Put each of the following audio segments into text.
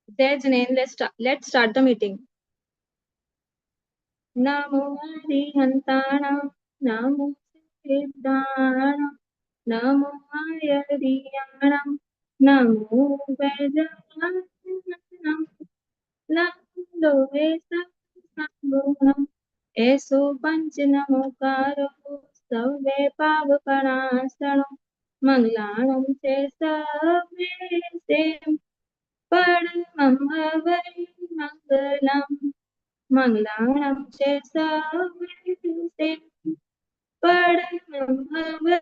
Jai Janen, let's start the meeting. Namo Arihantanam, Namo Siddhanam, Namo Ayariyanam, Namo Vedanam, Namo Lovesanam, ऐसो पंच नमोकारो सवे पावपणासनो मंगलाणं च सवे से परमं हवै मंगलम् मंगलाणं च सवे से परमं हवै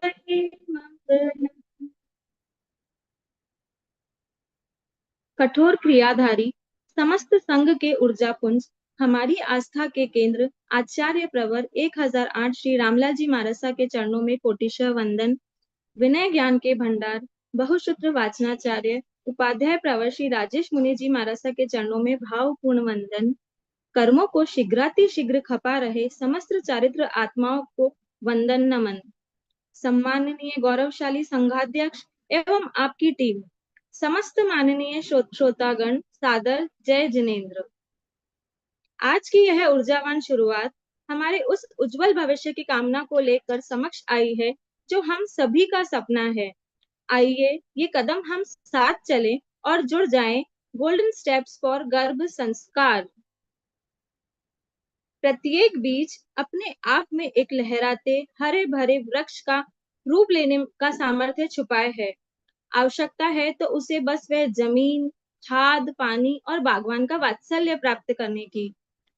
मंगलम्। कठोर क्रियाधारी समस्त संघ के ऊर्जा पुंज, हमारी आस्था के केंद्र आचार्य प्रवर 1008 श्री रामलाल जी मारसा के चरणों में कोटिशः वंदन। विनय ज्ञान के भंडार बहुसूत्र वाचनाचार्य उपाध्याय प्रवर श्री राजेश मुनि जी मारसा के चरणों में भावपूर्ण वंदन। कर्मों को शीघ्राति शीघ्र खपा रहे समस्त चारित्र आत्माओं को वंदन नमन। सम्माननीय गौरवशाली संघाध्यक्ष एवं आपकी टीम, समस्त माननीय श्रोतागण, सादर जय जिनेन्द्र। आज की यह ऊर्जावान शुरुआत हमारे उस उज्जवल भविष्य की कामना को लेकर समक्ष आई है जो हम सभी का सपना है। आइए ये कदम हम साथ चलें और जुड़ जाएं गोल्डन स्टेप्स फॉर गर्भ संस्कार। प्रत्येक बीज अपने आप में एक लहराते हरे भरे वृक्ष का रूप लेने का सामर्थ्य छुपाए है। आवश्यकता है तो उसे बस वह जमीन, खाद, पानी और बागवान का वात्सल्य प्राप्त करने की।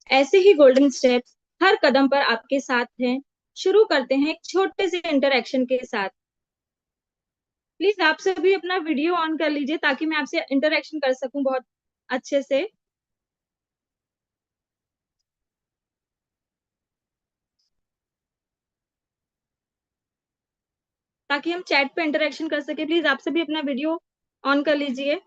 ऐसे ही गोल्डन स्टेप्स हर कदम पर आपके साथ हैं। शुरू करते हैं एक छोटे से इंटरैक्शन के साथ। प्लीज आप सभी अपना वीडियो ऑन कर लीजिए ताकि मैं आपसे इंटरैक्शन कर सकूं बहुत अच्छे से। ताकि हम चैट पे इंटरैक्शन कर सके, प्लीज आप सभी अपना वीडियो ऑन कर लीजिए।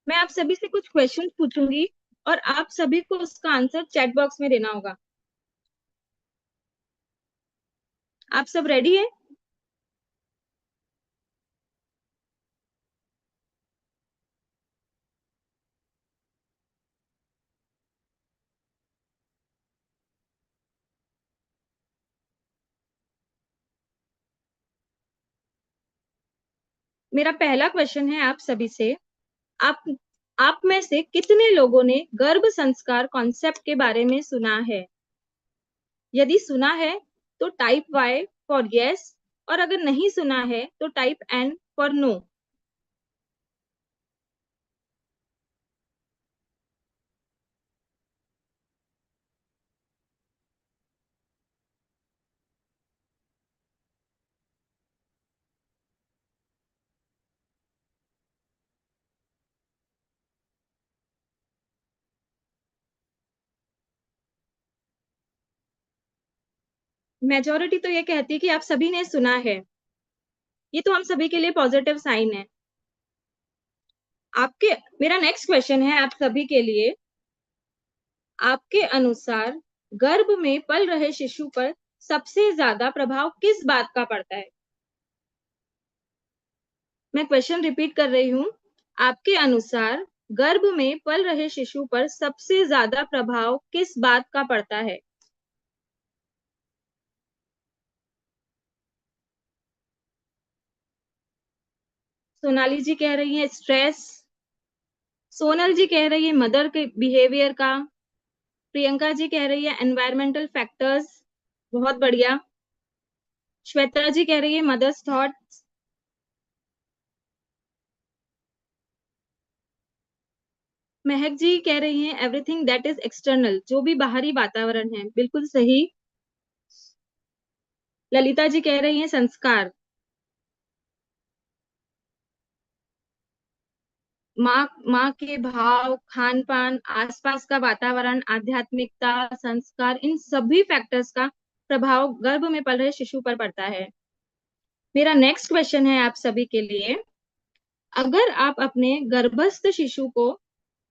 मैं आप सभी से कुछ क्वेश्चंस पूछूंगी और आप सभी को उसका आंसर चैट बॉक्स में देना होगा। आप सब रेडी है? मेरा पहला क्वेश्चन है आप सभी से, आप आप में से कितने लोगों ने गर्भ संस्कार कॉन्सेप्ट के बारे में सुना है? यदि सुना है तो टाइप वाई फॉर यस, और अगर नहीं सुना है तो type N for no. Majority तो ये कहती है कि आप सभी ने सुना है। ये तो हम सभी के लिए पॉजिटिव साइन है। आपके मेरा नेक्स्ट क्वेश्चन है आप सभी के लिए, आपके अनुसार गर्भ में पल रहे शिशु पर सबसे ज्यादा प्रभाव किस बात का पड़ता है? मैं क्वेश्चन रिपीट कर रही हूँ। आपके अनुसार गर्भ में पल रहे शिशु पर सबसे ज्यादा प्रभाव किस बात का पड़ता है? सोनाली जी कह रही है स्ट्रेस। सोनल जी कह रही है मदर के बिहेवियर का। प्रियंका जी कह रही है एनवायरमेंटल फैक्टर्स। बहुत बढ़िया। श्वेता जी कह रही है मदर्स थॉट्स। महक जी कह रही हैं एवरीथिंग दैट इज एक्सटर्नल, जो भी बाहरी वातावरण है। बिल्कुल सही। ललिता जी कह रही हैं संस्कार। माँ के भाव, खान पान, आसपास का वातावरण, आध्यात्मिकता, संस्कार, इन सभी फैक्टर्स का प्रभाव गर्भ में पल रहे शिशु पर पड़ता है। मेरा नेक्स्ट क्वेश्चन है आप सभी के लिए, अगर आप अपने गर्भस्थ शिशु को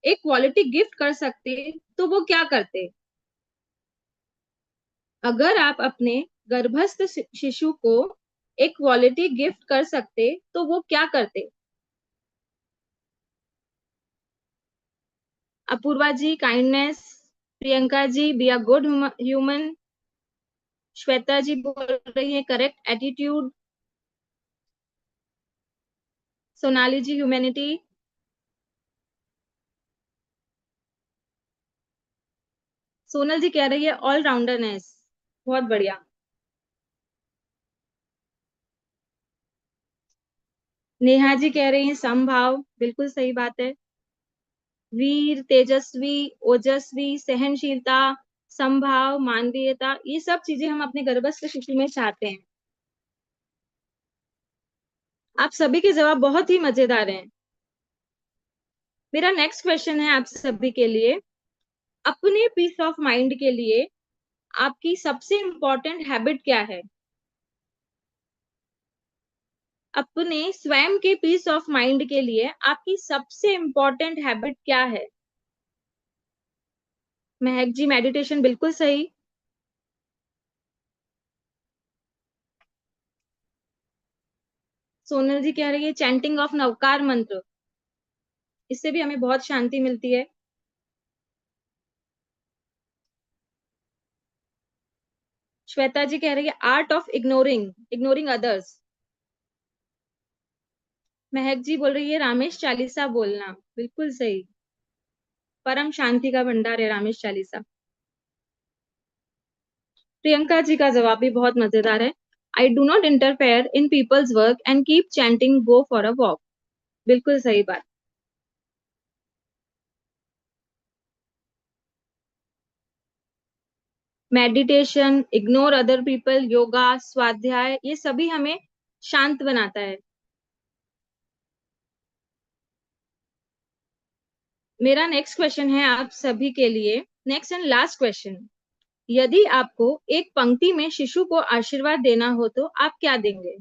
एक क्वालिटी गिफ्ट कर सकते तो वो क्या करते? अगर आप अपने गर्भस्थ शिशु को एक क्वालिटी गिफ्ट कर सकते तो वो क्या करते? Apoorva ji kindness, Priyanka ji be a good human, Shweta ji बोल रही है correct attitude, Sonali ji humanity, Sonal ji कह रही है ऑलराउंडरनेस। बहुत बढ़िया। नेहा जी कह रही है समभाव, बिल्कुल सही बात है। वीर, तेजस्वी, ओजस्वी, सहनशीलता, समभाव, मानवीयता, ये सब चीजें हम अपने गर्भस्थ शिशु में चाहते हैं। आप सभी के जवाब बहुत ही मजेदार हैं। मेरा नेक्स्ट क्वेश्चन है आप सभी के लिए, अपने पीस ऑफ माइंड के लिए आपकी सबसे इंपॉर्टेंट हैबिट क्या है? अपने स्वयं के पीस ऑफ माइंड के लिए आपकी सबसे इंपॉर्टेंट हैबिट क्या है? महक जी मेडिटेशन, बिल्कुल सही। सोनल जी कह रही है चैंटिंग ऑफ नवकार मंत्र, इससे भी हमें बहुत शांति मिलती है। श्वेता जी कह रही है art of ignoring ignoring others. महक जी बोल रही है रामेश चालीसा बोलना, बिल्कुल सही। परम शांति का भंडार है रामेश चालीसा। प्रियंका जी का जवाब भी बहुत मजेदार है, I do not interfere in people's work and keep chanting go for a walk, बिल्कुल सही बात। Meditation, ignore other people, yoga, स्वाध्याय, ये सभी हमें शांत बनाता है। मेरा नेक्स्ट क्वेश्चन है आप सभी के लिए, नेक्स्ट एंड लास्ट क्वेश्चन, यदि आपको एक पंक्ति में शिशु को आशीर्वाद देना हो तो आप क्या देंगे?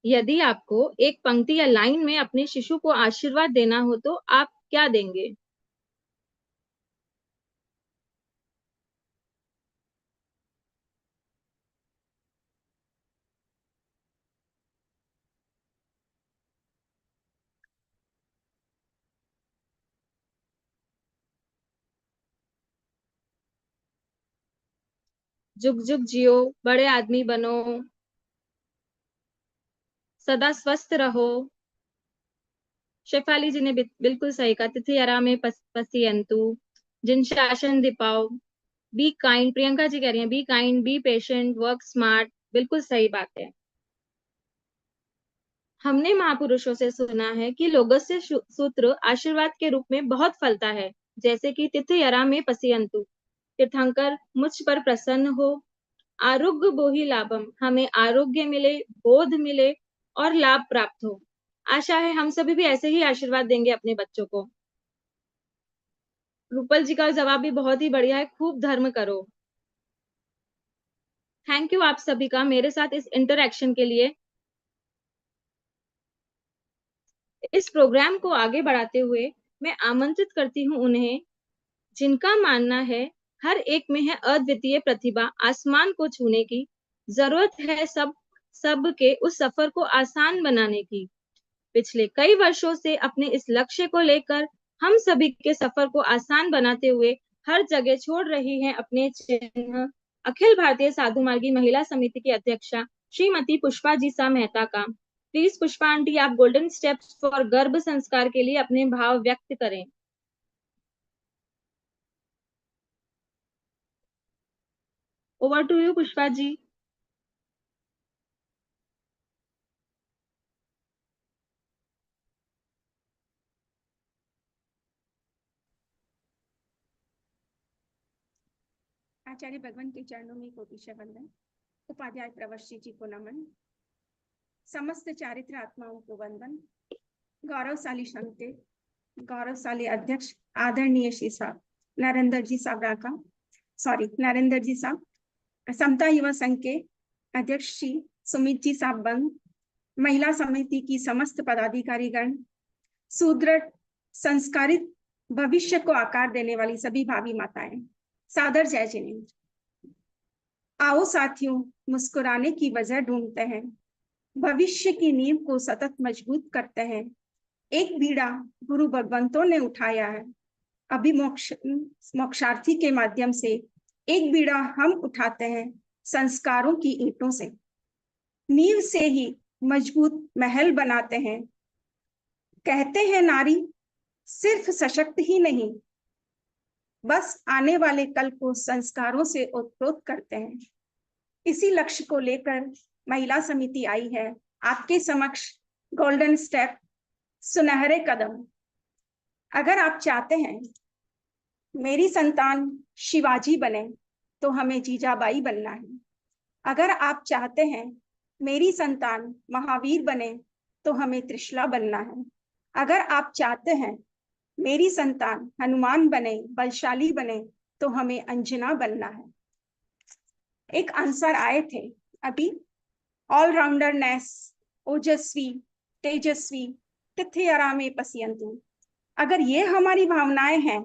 यदि आपको एक पंक्ति या लाइन में अपने शिशु को आशीर्वाद देना हो तो आप क्या देंगे? जुग जुग जियो, बड़े आदमी बनो, सदा स्वस्थ रहो। शेफाली जी ने बिल्कुल सही कहा, तिथि यरा में पसियंतु, जिन शासन दिपाओ, बी काइंड, प्रियंका जी कह रही हैं be kind, be patient, work smart, बिल्कुल सही बात है। हमने महापुरुषों से सुना है कि लोगस्य सूत्र आशीर्वाद के रूप में बहुत फलता है, जैसे कि तिथि यरा में पसियंतु, तीर्थंकर मुझ पर प्रसन्न हो, आरोग्य बोहि लाभम, हमें आरोग्य मिले, बोध मिले और लाभ प्राप्त हो। आशा है हम सभी भी ऐसे ही आशीर्वाद देंगे अपने बच्चों को। रूपल जी का जवाब भी बहुत ही बढ़िया है, खूब धर्म करो। थैंक यू आप सभी का मेरे साथ इस इंटरएक्शन के लिए। इस प्रोग्राम को आगे बढ़ाते हुए मैं आमंत्रित करती हूँ उन्हें जिनका मानना है हर एक में है अद्वितीय प्रतिभा आसमान को छूने की, जरूरत है सब के उस सफर को आसान बनाने की। पिछले कई वर्षों से अपने इस लक्ष्य को लेकर हम सभी के सफर को आसान बनाते हुए हर जगह छोड़ रही हैं अपने चिन्ह, अखिल भारतीय साधु मार्गी महिला समिति की अध्यक्षा श्रीमती पुष्पा जी सा मेहता का। प्लीज पुष्पा आंटी, आप गोल्डन स्टेप्स फॉर गर्भ संस्कार के लिए अपने भाव व्यक्त करें। Over to you Pushpa ji. आचार्य भगवान के चरणों में कोटि वंदन, उपाध्याय प्रवश्य जी को नमन, समस्त चारित्र आत्माओं को वंदन, गौरवशाली संते, गौरवशाली अध्यक्ष आदरणीय श्री साहब नरेंद्र जी साहब राका, सॉरी नरेंद्र जी साहब, समता युवा संघ के अध्यक्ष श्री सुमित जी साहब बंग, महिला समिति की समस्त पदाधिकारीगण, सुदृढ़ संस्कारित भविष्य को आकार देने वाली सभी भावी माताएं, सादर जय जिनेंद्र। आओ साथियों, मुस्कुराने की वजह ढूंढते हैं, भविष्य की नींव को सतत मजबूत करते हैं। एक बीड़ा गुरु भगवंतों ने उठाया है, अभी मोक्षार्थी के माध्यम से एक बीड़ा हम उठाते हैं संस्कारों की ईंटों से। नींव से ही मजबूत महल बनाते हैं। कहते हैं नारी सिर्फ सशक्त ही नहीं, बस आने वाले कल को संस्कारों से ओतप्रोत करते हैं। इसी लक्ष्य को लेकर महिला समिति आई है आपके समक्ष। गोल्डन स्टेप, सुनहरे कदम। अगर आप चाहते हैं मेरी संतान शिवाजी बने तो हमें जीजाबाई बनना है। अगर आप चाहते हैं मेरी संतान महावीर बने तो हमें त्रिशला बनना है। अगर आप चाहते हैं मेरी संतान हनुमान बने, बलशाली बने तो हमें अंजना बनना है। एक आंसर आए थे अभी, ऑलराउंडरनेस, ओजस्वी, तेजस्वी, तिथ्यरा में पसियंतु। अगर ये हमारी भावनाएं हैं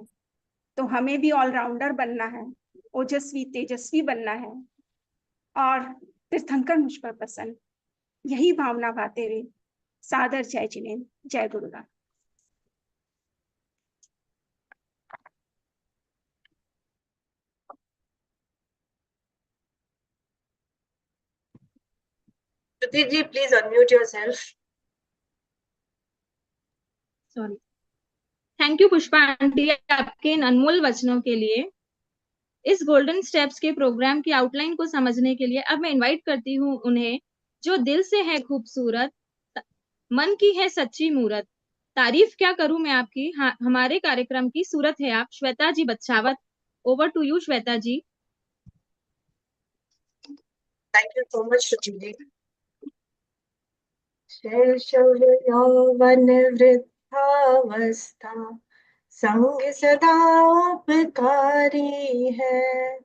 तो हमें भी ऑलराउंडर बनना है, ओजस्वी तेजस्वी बनना है। और तीर्थंकर मुझ पर प्रसन्न, यही भावना भाते हुए सादर जय जिनेंद्र, जय Gururam. Shruti ji, please unmute yourself. Sorry. Thank you Pushpa aunty आपके इन अनमोल वचनों के लिए। इस गोल्डन स्टेप्स के प्रोग्राम की आउटलाइन को समझने के लिए अब मैं इनवाइट करती हूँ उन्हें, जो दिल से है खूबसूरत, मन की है सच्ची मूरत, तारीफ क्या करूं मैं आपकी, हमारे कार्यक्रम की सूरत है आप, Shweta ji Bachhawat. Over to you Shweta ji. Thank you so much, Shruti ji. शैशव यौवन वृद्धावस्था संग सदा उपकारी है,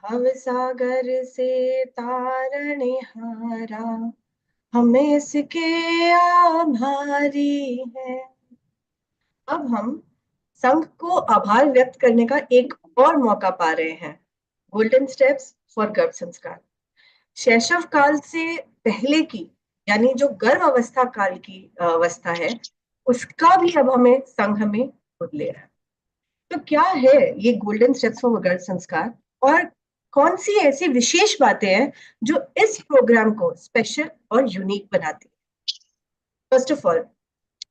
भव सागर से तारने हारा हमें इसके आभारी है। अब हम संघ को आभार व्यक्त करने का एक और मौका पा रहे हैं। गोल्डन स्टेप्स फॉर गर्भ संस्कार। शैशव काल से पहले की, यानी जो गर्भ अवस्था काल की अवस्था है, उसका भी अब हमें संघ में गोद ले रहा है। तो क्या है ये गोल्डन स्टेप्स फॉर गर्भ संस्कार और कौन सी ऐसी विशेष बातें हैं जो इस प्रोग्राम को स्पेशल और यूनिक बनाती है? फर्स्ट ऑफ ऑल,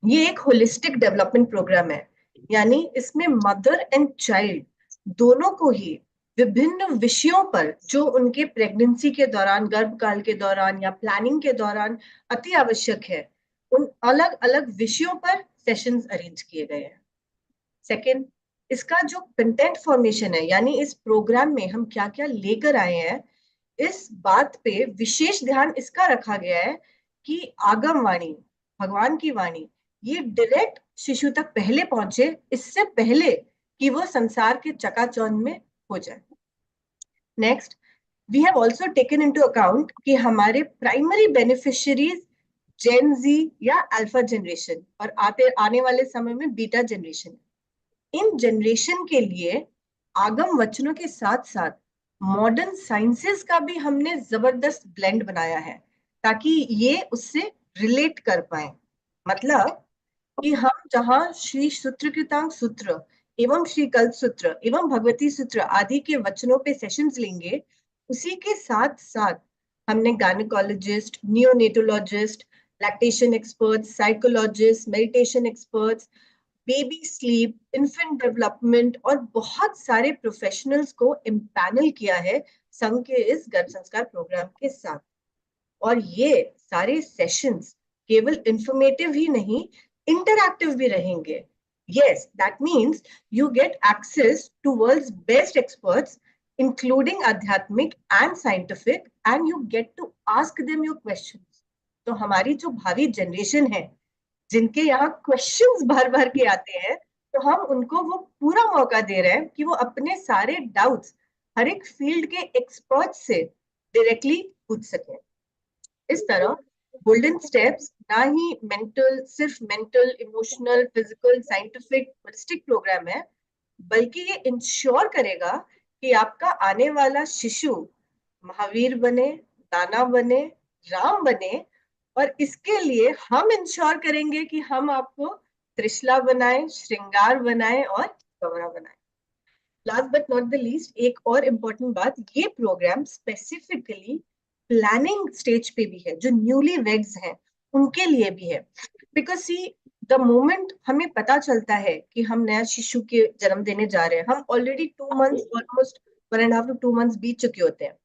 ये एक होलिस्टिक डेवलपमेंट प्रोग्राम है, यानी इसमें मदर एंड चाइल्ड दोनों को ही विभिन्न विषयों पर, जो उनके प्रेगनेंसी के दौरान, गर्भकाल के दौरान या प्लानिंग के दौरान अति आवश्यक है, उन अलग अलग विषयों पर सेशंस अरेंज किए गए हैं। सेकंड, इसका जो कंटेंट फॉर्मेशन है, यानी इस प्रोग्राम में हम क्या क्या लेकर आए हैं, इस बात पे विशेष ध्यान इसका रखा गया है कि आगम वाणी, भगवान की वाणी, ये डायरेक्ट शिशु तक पहले पहुंचे, इससे पहले कि वो संसार के चकाचौंध में हो जाए। Next, we have also taken into account कि हमारे प्राइमरी बेनिफिशियरीज जेन जी या अल्फा जनरेशन और आने वाले समय में बीटा जनरेशन, इन जनरेशन के लिए आगम वचनों के साथ साथ मॉडर्न साइंसेस का भी हमने जबरदस्त ब्लेंड बनाया है, ताकि ये उससे रिलेट कर पाए। मतलब कि हम जहां श्री सूत्रकृतांग सूत्र एवं श्री कल्प सूत्र एवं भगवती सूत्र आदि के वचनों पे सेशंस लेंगे, उसी के साथ साथ हमने gynaecologist, neonatologist, lactation experts, psychologist, meditation experts, baby sleep, infant development और बहुत सारे प्रोफेशनल्स को इम्पैनल किया है संघ के इस गर्भ संस्कार प्रोग्राम के साथ। और ये सारे सेशंस केवल इंफॉर्मेटिव ही नहीं, इंटरैक्टिव भी रहेंगे। Yes, that means you get access to world's best experts, including आध्यात्मिक and scientific, and you get to ask them your questions. तो हमारी जो भावी जनरेशन है, जिनके यहाँ क्वेश्चंस भर भर के आते हैं, तो हम उनको वो पूरा मौका दे रहे हैं कि वो अपने सारे डाउट्स हर एक फील्ड के एक्सपर्ट से डायरेक्टली पूछ सकें। इस तरह गोल्डन स्टेप्स ना ही सिर्फ mental, emotional, physical, scientific, holistic programme है, बल्कि ये इंश्योर करेगा कि आपका आने वाला शिशु महावीर बने, दाना बने, राम बने। और इसके लिए हम इंश्योर करेंगे कि हम आपको त्रिशला बनाए, श्रृंगार बनाए और गौरा बनाए। Last but not the least, एक और इम्पोर्टेंट बात, ये प्रोग्राम स्पेसिफिकली प्लानिंग स्टेज पे भी है, जो न्यूली वेड्स हैं उनके लिए भी है। बिकॉज सी, द मोमेंट हमें पता चलता है कि हम नया शिशु के जन्म देने जा रहे हैं, हम already 2 months, almost 1.5 to 2 months बीत चुके होते हैं।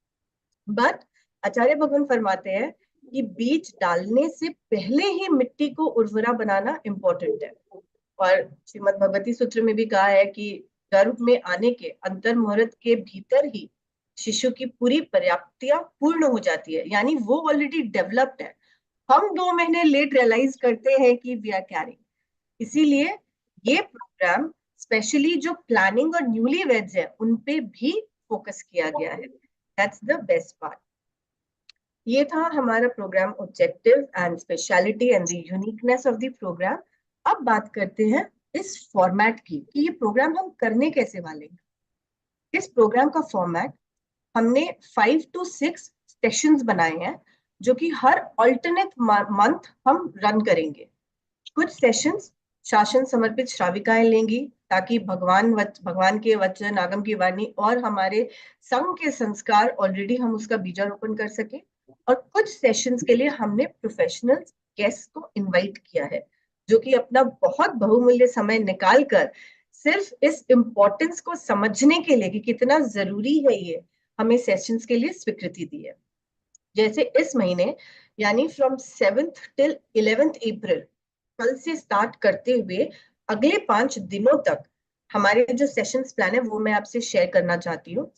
बट आचार्य भगवान फरमाते हैं कि बीज डालने से पहले ही मिट्टी को उर्वरा बनाना इंपॉर्टेंट है। और श्रीमद् भगवती सूत्र में भी कहा है कि गर्भ में आने के अंतर मुहूर्त के भीतर ही शिशु की पूरी पर्याप्तियां पूर्ण हो जाती है, यानी वो ऑलरेडी डेवलप्ड है। हम 2 महीने लेट रियलाइज करते हैं कि वी आर कैरिंग। इसीलिए ये प्रोग्राम स्पेशली जो प्लानिंग और न्यूली वेड्स है उन पे भी फोकस किया गया है। That's the best part. ये था हमारा programme objective and speciality and the uniqueness of the programme. अब बात करते हैं इस फॉर्मेट की कि ये प्रोग्राम हम करने कैसे वाले हैं। इस प्रोग्राम का फॉर्मेट हमने 5 to 6 सेशंस बनाए हैं, जो कि हर अल्टरनेट मंथ हम रन करेंगे। कुछ सेशंस शासन समर्पित श्राविकाएं लेंगी, ताकि भगवान के वचन, आगम की वाणी और हमारे संघ के संस्कार ऑलरेडी हम उसका बीजारोपण कर सके। और कुछ सेशंस के लिए हमने प्रोफेशनल गेस्ट को इनवाइट किया है, जो कि अपना बहुत बहुमूल्य समय निकाल कर सिर्फ इस इम्पोर्टेंस को समझने के लिए कि कितना जरूरी है ये, हमें सेशंस के लिए स्वीकृति दी है। जैसे इस महीने यानी from 7th till 11th April, कल से स्टार्ट करते हुए अगले 5 दिनों तक हमारे जो सेशंस प्लान है वो मैं आपसे शेयर करना चाहती हूँ।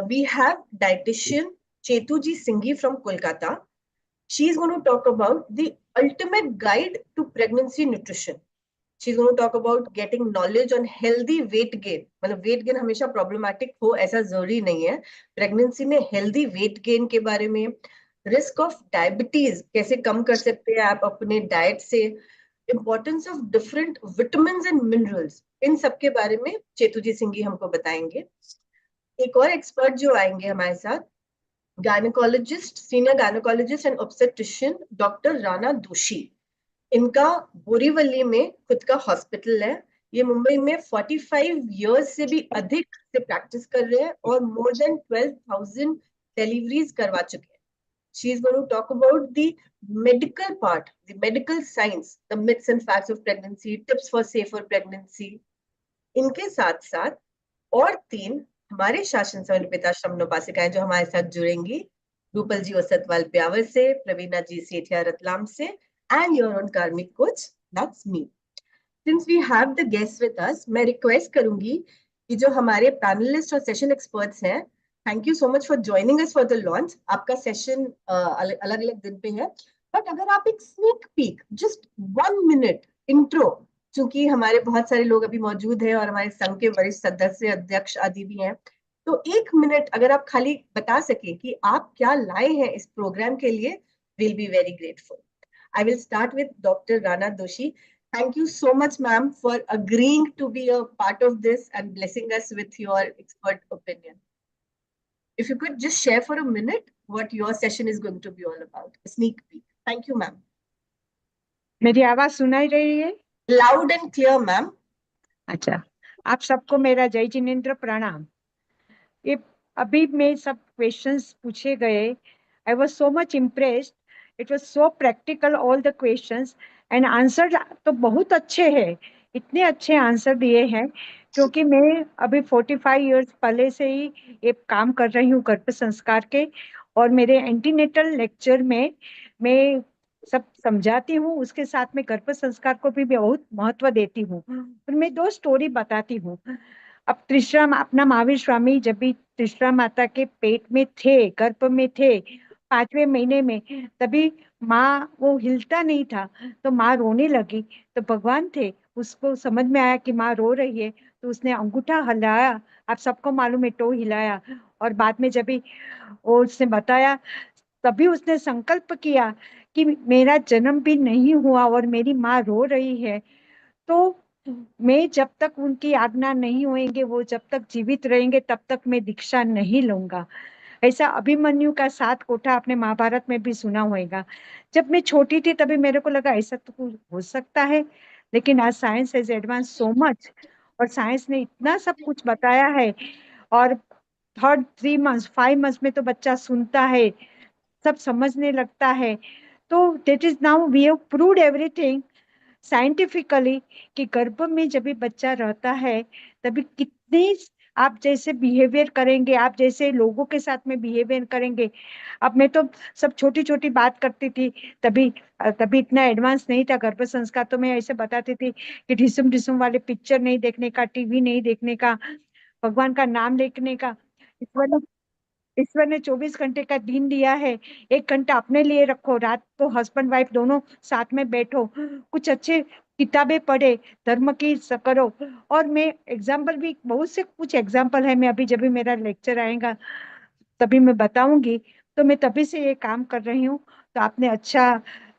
We have dietitian Chetu ji Singhi from Kolkata. She is going to talk about the ultimate guide to pregnancy nutrition. She's going to talk about getting knowledge on healthy weight gain. मतलब weight gain हमेशा problematic हो ऐसा जरूरी नहीं है। प्रेगनेंसी में healthy weight gain के बारे में, रिस्क ऑफ डायबिटीज कैसे कम कर सकते हैं आप अपने डाइट से, importance of different vitamins and minerals, इन सब के बारे में चेतू जी सिंघी हमको बताएंगे। एक और एक्सपर्ट जो आएंगे हमारे साथ, gynaecologist, senior gynaecologist and obstetrician doctor Rana Doshi. इनका बोरीवली में खुद का हॉस्पिटल है। ये मुंबई में 45 इयर्स से भी अधिक से प्रैक्टिस कर रहे हैं और मोर देन 12,000 डिलीवरीज करवा चुके हैं। She is going to talk about the medical part, the medical science, the myths and facts of pregnancy, tips for safer pregnancy. इनके साथ साथ और 3 हमारे शासन समर्पित श्रमणोपासिकाएं जो हमारे साथ जुड़ेंगी, रूपल जी ओसतवाल ब्यावर से, प्रवीणा जी सेठिया रतलाम से, and your own karmic coach, that's me. Since we have the guests with us, मैं रिक्वेस्ट करूंगी कि जो हमारे पैनलिस्ट और सेशन एक्सपर्ट्स हैं, thank you so much for joining us for the launch. आपका सेशन अलग अलग दिन पे है, बट अगर आप एक sneak peek, just 1 minute intro, क्योंकि हमारे बहुत सारे लोग अभी मौजूद हैं और हमारे संघ के वरिष्ठ सदस्य, अध्यक्ष आदि भी हैं, तो 1 minute अगर आप खाली बता सके कि आप क्या लाए हैं इस प्रोग्राम के लिए, will be very grateful. I will start with Dr. Rana Doshi. Thank you so much, ma'am, for agreeing to be a part of this and blessing us with your expert opinion. If you could just share for a minute what your session is going to be all about. A sneak peek. Thank you, ma'am. मेरी आवाज सुनाई रही है? Loud and clear, ma'am. अच्छा, आप सबको मेरा जय जिनेंद्र प्रणाम। ये अभी में सब क्वेश्चंस पूछे गए, I was so much impressed, it was so practical all the questions and answer तो बहुत अच्छे हैं, इतने अच्छे आंसर दिए हैं, क्योंकि मैं अभी 45 इयर्स पहले से ही ये काम कर रही हूँ गर्भ संस्कार के, और मेरे एंटीनेटल लेक्चर में मैं सब समझाती हूँ, उसके साथ में गर्भ संस्कार को भी बहुत महत्व देती हूँ। मैं 2 स्टोरी बताती हूँ। अब त्रिशरा, अपना महावीर स्वामी जब भी त्रिशरा माता के पेट में थे, गर्भ में थे 5वें महीने में, तभी माँ, वो हिलता नहीं था, तो माँ रोने लगी, तो भगवान थे, उसको समझ में आया कि माँ रो रही है, तो उसने अंगूठा हिलाया, आप सबको मालूम है, टो हिलाया, और बाद में जब भी वो उसने बताया, तभी उसने संकल्प किया कि मेरा जन्म भी नहीं हुआ और मेरी माँ रो रही है, तो मैं जब तक उनकी आज्ञा नहीं होएंगे, वो जब तक जीवित रहेंगे, तब तक मैं दीक्षा नहीं लूंगा। ऐसा अभिमन्यु का 7 कोठा आपने महाभारत में भी सुना होगा। जब मैं छोटी थी तभी मेरे को लगा ऐसा तो कुछ हो सकता है, लेकिन आज science has advance so much, और साइंस ने इतना सब कुछ बताया है। और थर्ड 3 मंथ्स 5 मंथ्स में तो बच्चा सुनता है, सब समझने लगता है। तो that is now we have proved everything scientifically कि गर्भ में जब भी बच्चा रहता है तभी कितने आप जैसे बिहेवियर करेंगे, आप जैसे लोगों के साथ में बिहेवियर करेंगे। अब मैं तो सब छोटी छोटी बात करती थी, तभी तभी इतना एडवांस नहीं था गर्भ संस्कार। तो मैं ऐसे बताती थी कि ढिसुम ढिसुम वाले पिक्चर नहीं देखने का, टीवी नहीं देखने का, भगवान का नाम लेने का। ईश्वर ने 24 घंटे का दिन दिया है, 1 घंटा अपने लिए रखो, रात को हस्बैंड वाइफ दोनों साथ में बैठो, कुछ अच्छे किताबें पढ़े, धर्म की करो। और मैं एग्जाम्पल भी बहुत से कुछ एग्जाम्पल है, मैं अभी जब भी मेरा लेक्चर आएगा तभी मैं बताऊंगी। तो मैं तभी से ये काम कर रही हूँ। तो आपने अच्छा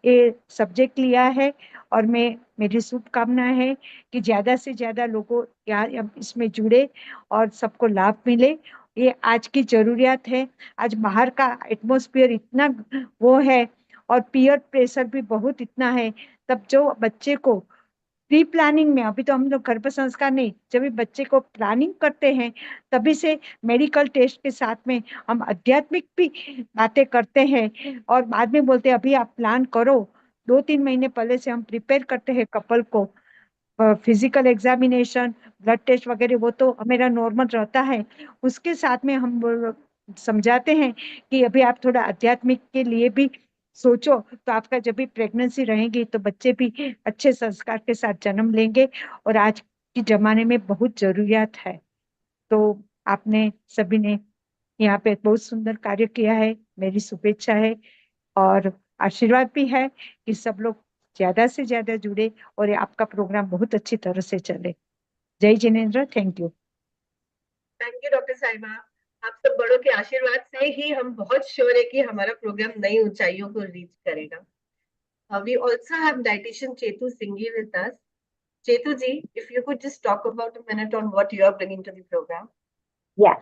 ये सब्जेक्ट लिया है, और मेरी शुभकामनाएं है कि ज्यादा से ज्यादा लोगों यहाँ इसमें जुड़े और सबको लाभ मिले। ये आज की जरूरियात है। आज बाहर का एटमॉस्फेयर इतना वो है, और पीयर प्रेशर भी बहुत इतना है। तब जो बच्चे को प्री प्लानिंग में, अभी तो हम लोग गर्भ संस्कार नहीं, जब भी बच्चे को प्लानिंग करते हैं तभी से मेडिकल टेस्ट के साथ में हम आध्यात्मिक भी बातें करते हैं, और बाद में बोलते हैं अभी आप प्लान करो। 2-3 महीने पहले से हम प्रिपेयर करते हैं कपल को, फिजिकल एग्जामिनेशन, ब्लड टेस्ट वगैरह, वो तो मेरा नॉर्मल रहता है। उसके साथ में हम समझाते हैं कि अभी आप थोड़ा आध्यात्मिक के लिए भी सोचो, तो आपका जब भी प्रेगनेंसी रहेगी तो बच्चे भी अच्छे संस्कार के साथ जन्म लेंगे, और आज के जमाने में बहुत जरूरियात है। तो आपने सभी ने यहाँ पे बहुत सुंदर कार्य किया है, मेरी शुभेच्छा है, और आशीर्वाद भी है कि सब लोग ज्यादा से ज्यादा जुड़े और ये आपका प्रोग्राम बहुत अच्छी तरह से चले। जय Jinendra, thank you. Thank you doctor साहिबा। आप सब बड़ों के आशीर्वाद से ही हम बहुत श्योर है कि हमारा प्रोग्राम नई ऊंचाइयों को रीच करेगा। We also have dietitian Chetu Singhi with us. Chetu ji, if you could just talk about a minute on what you are bringing to the program.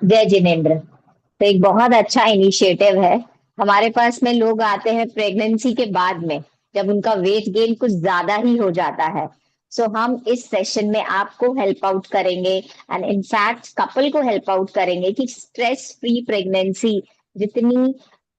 जय जिनेन्द्र। तो एक बहुत अच्छा इनिशिएटिव है। हमारे पास में लोग आते हैं प्रेगनेंसी के बाद में, जब उनका वेट गेन कुछ ज्यादा ही हो जाता है। सो हम इस सेशन में आपको हेल्प आउट करेंगे, एंड इनफैक्ट कपल को हेल्प आउट करेंगे कि स्ट्रेस फ्री प्रेगनेंसी जितनी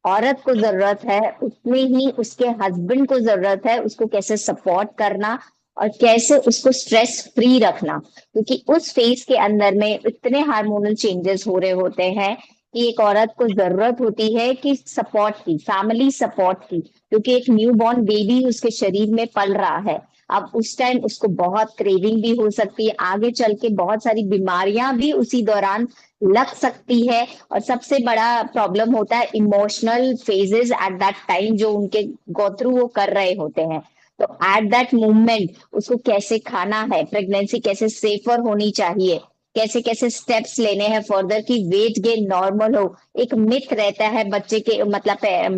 औरत को जरूरत है उतनी ही उसके हस्बैंड को जरूरत है, उसको कैसे सपोर्ट करना और कैसे उसको स्ट्रेस फ्री रखना। क्योंकि उस फेज के अंदर में इतने हार्मोनल चेंजेस हो रहे होते हैं कि एक औरत को जरूरत होती है कि सपोर्ट की, फैमिली सपोर्ट की, क्योंकि एक न्यू बॉर्न बेबी उसके शरीर में पल रहा है। अब उस टाइम उसको बहुत क्रेविंग भी हो सकती है, आगे चल के बहुत सारी बीमारियां भी उसी दौरान लग सकती है। और सबसे बड़ा प्रॉब्लम होता है emotional phases at that time जो उनके गो थ्रू वो कर रहे होते हैं। तो एट दैट मोमेंट उसको कैसे खाना है, प्रेगनेंसी कैसे सेफर होनी चाहिए, कैसे कैसे स्टेप्स लेने हैं फर्दर कि वेट गेन नॉर्मल हो। एक मिथ रहता है बच्चे के मतलब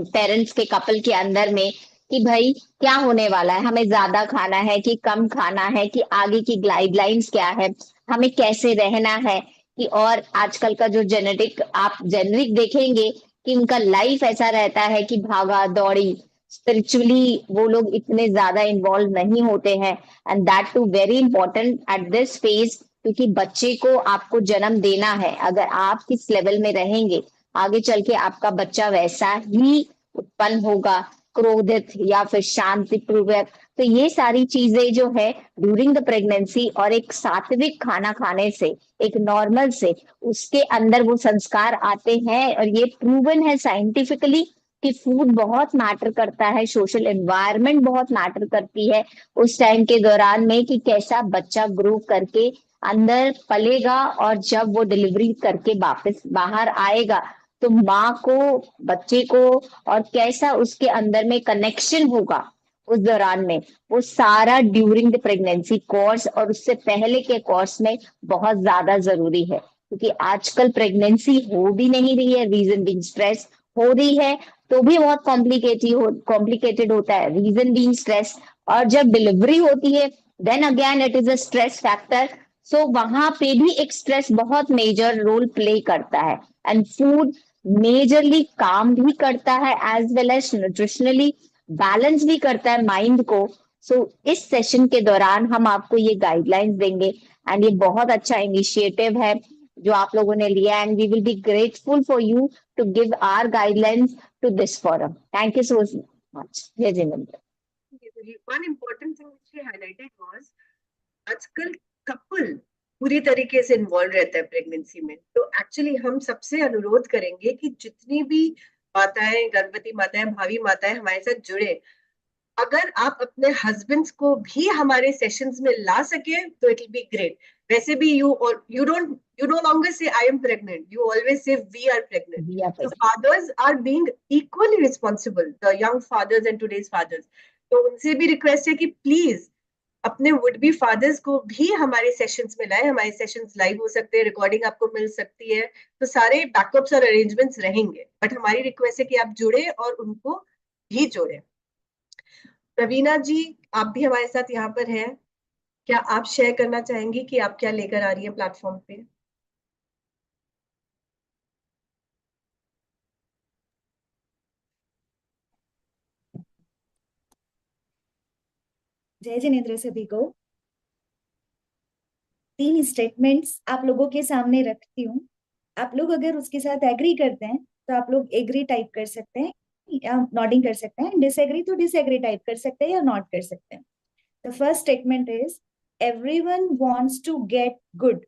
पेरेंट्स के कपल के अंदर में कि भाई क्या होने वाला है, हमें ज्यादा खाना है कि कम खाना है, कि आगे की गाइडलाइंस क्या है, हमें कैसे रहना है। कि और आजकल का जो आप जेनरिक देखेंगे कि उनका लाइफ ऐसा रहता है कि भागा दौड़ी, स्पिरिचुअली वो लोग इतने ज्यादा इन्वॉल्व नहीं होते हैं। And that too very important at this phase, क्योंकि बच्चे को आपको जन्म देना है। अगर आप किस लेवल में रहेंगे आगे चल के आपका बच्चा वैसा ही उत्पन्न होगा, क्रोधित या फिर शांति पूर्वक। तो ये सारी चीजें जो है ड्यूरिंग द प्रेगनेंसी और एक सात्विक खाना खाने से, एक नॉर्मल से उसके अंदर वो संस्कार आते हैं। और ये प्रूवन है साइंटिफिकली कि फूड बहुत मैटर करता है, सोशल एनवायरनमेंट बहुत मैटर करती है उस टाइम के दौरान में कि कैसा बच्चा ग्रो करके अंदर पलेगा, और जब वो डिलीवरी करके वापस बाहर आएगा तो माँ को, बच्चे को, और कैसा उसके अंदर में कनेक्शन होगा उस दौरान में, वो सारा ड्यूरिंग द प्रेगनेंसी कोर्स और उससे पहले के कोर्स में बहुत ज्यादा जरूरी है। क्योंकि आजकल प्रेगनेंसी हो भी नहीं रही है, रीजन बीइंग स्ट्रेस हो रही है, तो भी बहुत कॉम्प्लिकेटेड होता है, रीजन बीइंग स्ट्रेस। और जब डिलीवरी होती है then again it is a stress factor. So वहां पे भी एक स्ट्रेस बहुत मेजर रोल प्ले करता है। एंड फूड मेजरली काम भी करता है as well as nutritionally balance भी करता है माइंड को। सो इस सेशन के दौरान हम आपको ये गाइडलाइंस देंगे एंड ये बहुत अच्छा इनिशिएटिव है जो आप लोगों ने लिया, and we will be grateful for you to give our guidelines to this forum. Thank you so much. Jai Jinendra. One important thing which we highlighted was आजकल कपल पूरी तरीके से इन्वॉल्व रहता है प्रेगनेंसी में। तो एक्चुअली हम सबसे अनुरोध करेंगे कि जितनी भी माताएं, गर्भवती माताएं, भावी माताएं हमारे साथ जुड़े। अगर आप अपने हस्बैंड्स को भी हमारे सेशंस में ला सके तो इट विल बी ग्रेट। वैसे भी you no longer say I am pregnant, you always say we are pregnant. So fathers are being equally responsible, the young fathers and today's fathers. तो उनसे भी रिक्वेस्ट है कि प्लीज अपने would be fathers को भी हमारे सेशंस में लाए। हमारे सेशंस लाइव हो सकते हैं, रिकॉर्डिंग आपको मिल सकती है, तो सारे बैकअप्स और अरेंजमेंट्स रहेंगे। बट हमारी रिक्वेस्ट है कि आप जुड़े और उनको भी जोड़े। रवीना जी, आप भी हमारे साथ यहाँ पर हैं, क्या आप शेयर करना चाहेंगी कि आप क्या लेकर आ रही है प्लेटफॉर्म पे? जय जिनेंद्र सभी को। 3 स्टेटमेंट्स आप लोगों के सामने रखती हूँ। आप लोग अगर उसके साथ एग्री करते हैं तो आप लोग एग्री टाइप कर सकते हैं या नॉडिंग कर सकते हैं, डिसएग्री तो डिसएग्री टाइप कर सकते हैं या नॉट कर सकते हैं। The first statement is everyone wants to get good.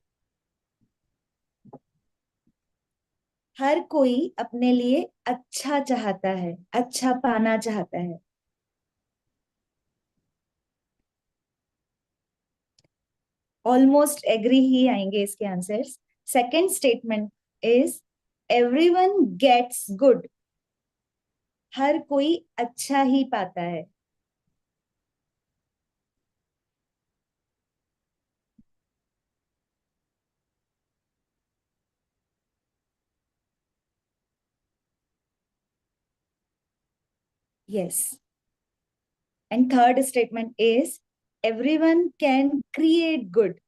हर कोई अपने लिए अच्छा चाहता है, अच्छा पाना चाहता है। ऑलमोस्ट एग्री ही आएंगे इसके answers. Second statement is everyone gets good. हर कोई अच्छा ही पाता है। Yes. And third statement is everyone can create good.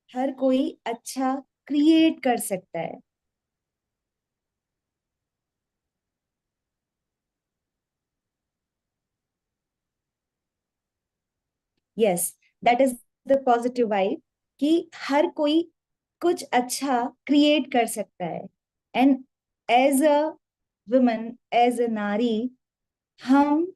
हर कोई अच्छा क्रिएट कर सकता है। Yes, that is the positive vibe कि हर कोई कुछ अच्छा क्रिएट कर सकता है। And as a woman, as a नारी, हम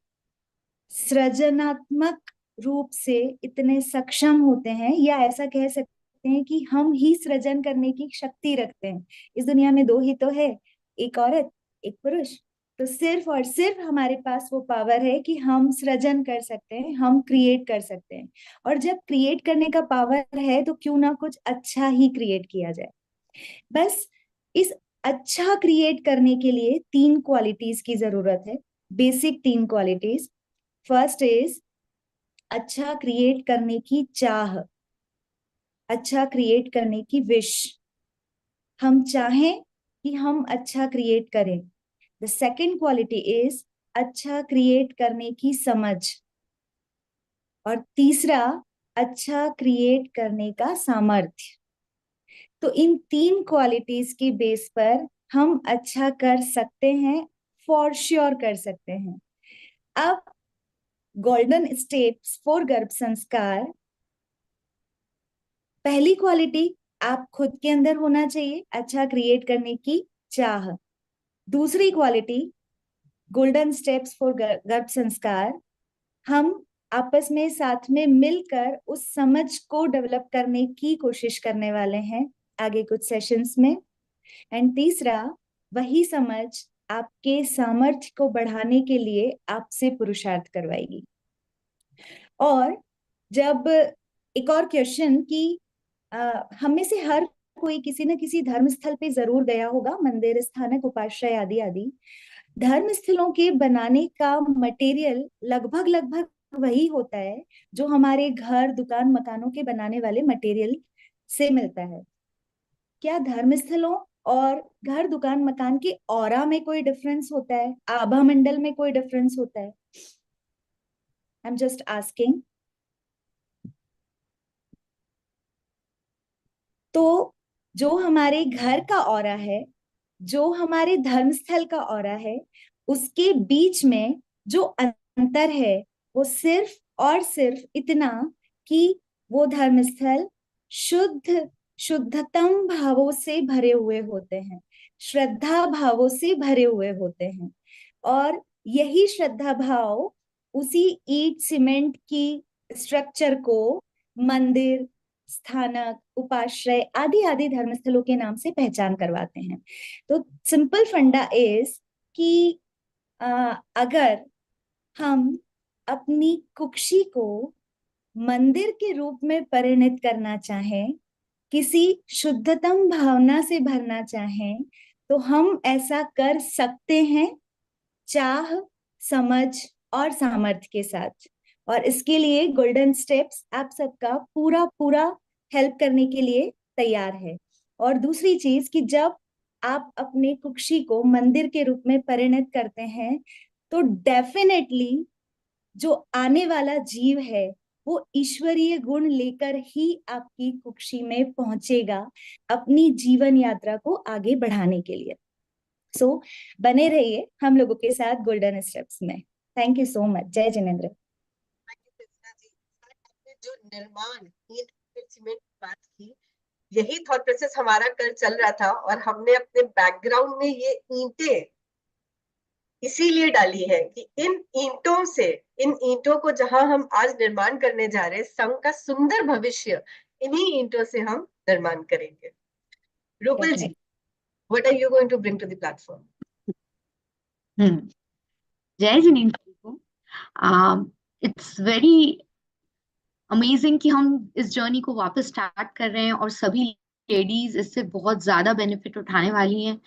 सृजनात्मक रूप से इतने सक्षम होते हैं, या ऐसा कह सकते हैं कि हम ही सृजन करने की शक्ति रखते हैं। इस दुनिया में 2 ही तो है, एक औरत एक पुरुष। तो सिर्फ और सिर्फ हमारे पास वो पावर है कि हम सृजन कर सकते हैं, हम क्रिएट कर सकते हैं। और जब क्रिएट करने का पावर है तो क्यों ना कुछ अच्छा ही क्रिएट किया जाए। बस इस अच्छा क्रिएट करने के लिए 3 क्वालिटीज की जरूरत है, बेसिक 3 क्वालिटीज। फर्स्ट इज अच्छा क्रिएट करने की चाह, अच्छा क्रिएट करने की विश। हम चाहें कि हम अच्छा क्रिएट करें। द सेकेंड क्वालिटी इज अच्छा क्रिएट करने की समझ। और तीसरा, अच्छा क्रिएट करने का सामर्थ्य। तो इन 3 क्वालिटीज के बेस पर हम अच्छा कर सकते हैं, फॉर श्योर कर सकते हैं। अब गोल्डन स्टेप्स फॉर गर्भ संस्कार। पहली क्वालिटी आप खुद के अंदर होना चाहिए, अच्छा क्रिएट करने की चाह। दूसरी क्वालिटी गोल्डन स्टेप्स फॉर गर्भ संस्कार, हम आपस में साथ में मिलकर उस समझ को डेवलप करने की कोशिश करने वाले हैं आगे कुछ सेशंस में। एंड तीसरा, वही समझ आपके सामर्थ्य को बढ़ाने के लिए आपसे पुरुषार्थ करवाएगी। और जब एक और क्वेश्चन कि हम में से हर कोई किसी न किसी धर्म स्थल पे जरूर गया होगा, मंदिर, स्थानक, उपाश्रय आदि आदि। धर्म स्थलों के बनाने का मटेरियल लगभग लगभग वही होता है जो हमारे घर, दुकान, मकानों के बनाने वाले मटेरियल से मिलता है। क्या धर्मस्थलों और घर दुकान मकान के ऑरा में कोई डिफरेंस होता है, आभा मंडल में कोई डिफरेंस होता है? I am just asking. तो जो हमारे घर का ऑरा है, जो हमारे धर्मस्थल का ऑरा है, उसके बीच में जो अंतर है वो सिर्फ और सिर्फ इतना कि वो धर्मस्थल शुद्धतम भावों से भरे हुए होते हैं, श्रद्धा भावों से भरे हुए होते हैं। और यही श्रद्धा भाव उसी ईंट सीमेंट की स्ट्रक्चर को मंदिर, स्थानक, उपाश्रय आदि आदि धर्मस्थलों के नाम से पहचान करवाते हैं। तो सिंपल फंडा इज कि अगर हम अपनी कुक्षी को मंदिर के रूप में परिणित करना चाहें, किसी शुद्धतम भावना से भरना चाहें, तो हम ऐसा कर सकते हैं, चाह, समझ और सामर्थ्य के साथ। और इसके लिए गोल्डन स्टेप्स आप सबका पूरा पूरा हेल्प करने के लिए तैयार है। और दूसरी चीज कि जब आप अपने कुक्षी को मंदिर के रूप में परिणत करते हैं, तो डेफिनेटली जो आने वाला जीव है वो ईश्वरीय गुण लेकर ही आपकी कुक्षी में पहुंचेगा अपनी जीवन यात्रा को आगे बढ़ाने के लिए। सो बने रहिए हम लोगों के साथ गोल्डन स्टेप्स में। Thank you so much. जय जिनेंद्र। जो निर्माण ईंट सीमेंट की बात की, यही थॉट प्रोसेस हमारा कल चल रहा था और हमने अपने बैकग्राउंड में ये ईंटें इसीलिए डाली है कि इन ईंटों को जहां हम आज निर्माण करने जा रहे हैं, संघ का सुंदर भविष्य इन्हीं ईंटों से हम निर्माण करेंगे। रूपल जी, what are you going to bring to the platform? जय जिनेंद्र। इट्स वेरी अमेजिंग कि हम इस जर्नी को वापस स्टार्ट कर रहे हैं और सभी लेडीज इससे बहुत ज्यादा बेनिफिट उठाने वाली हैं।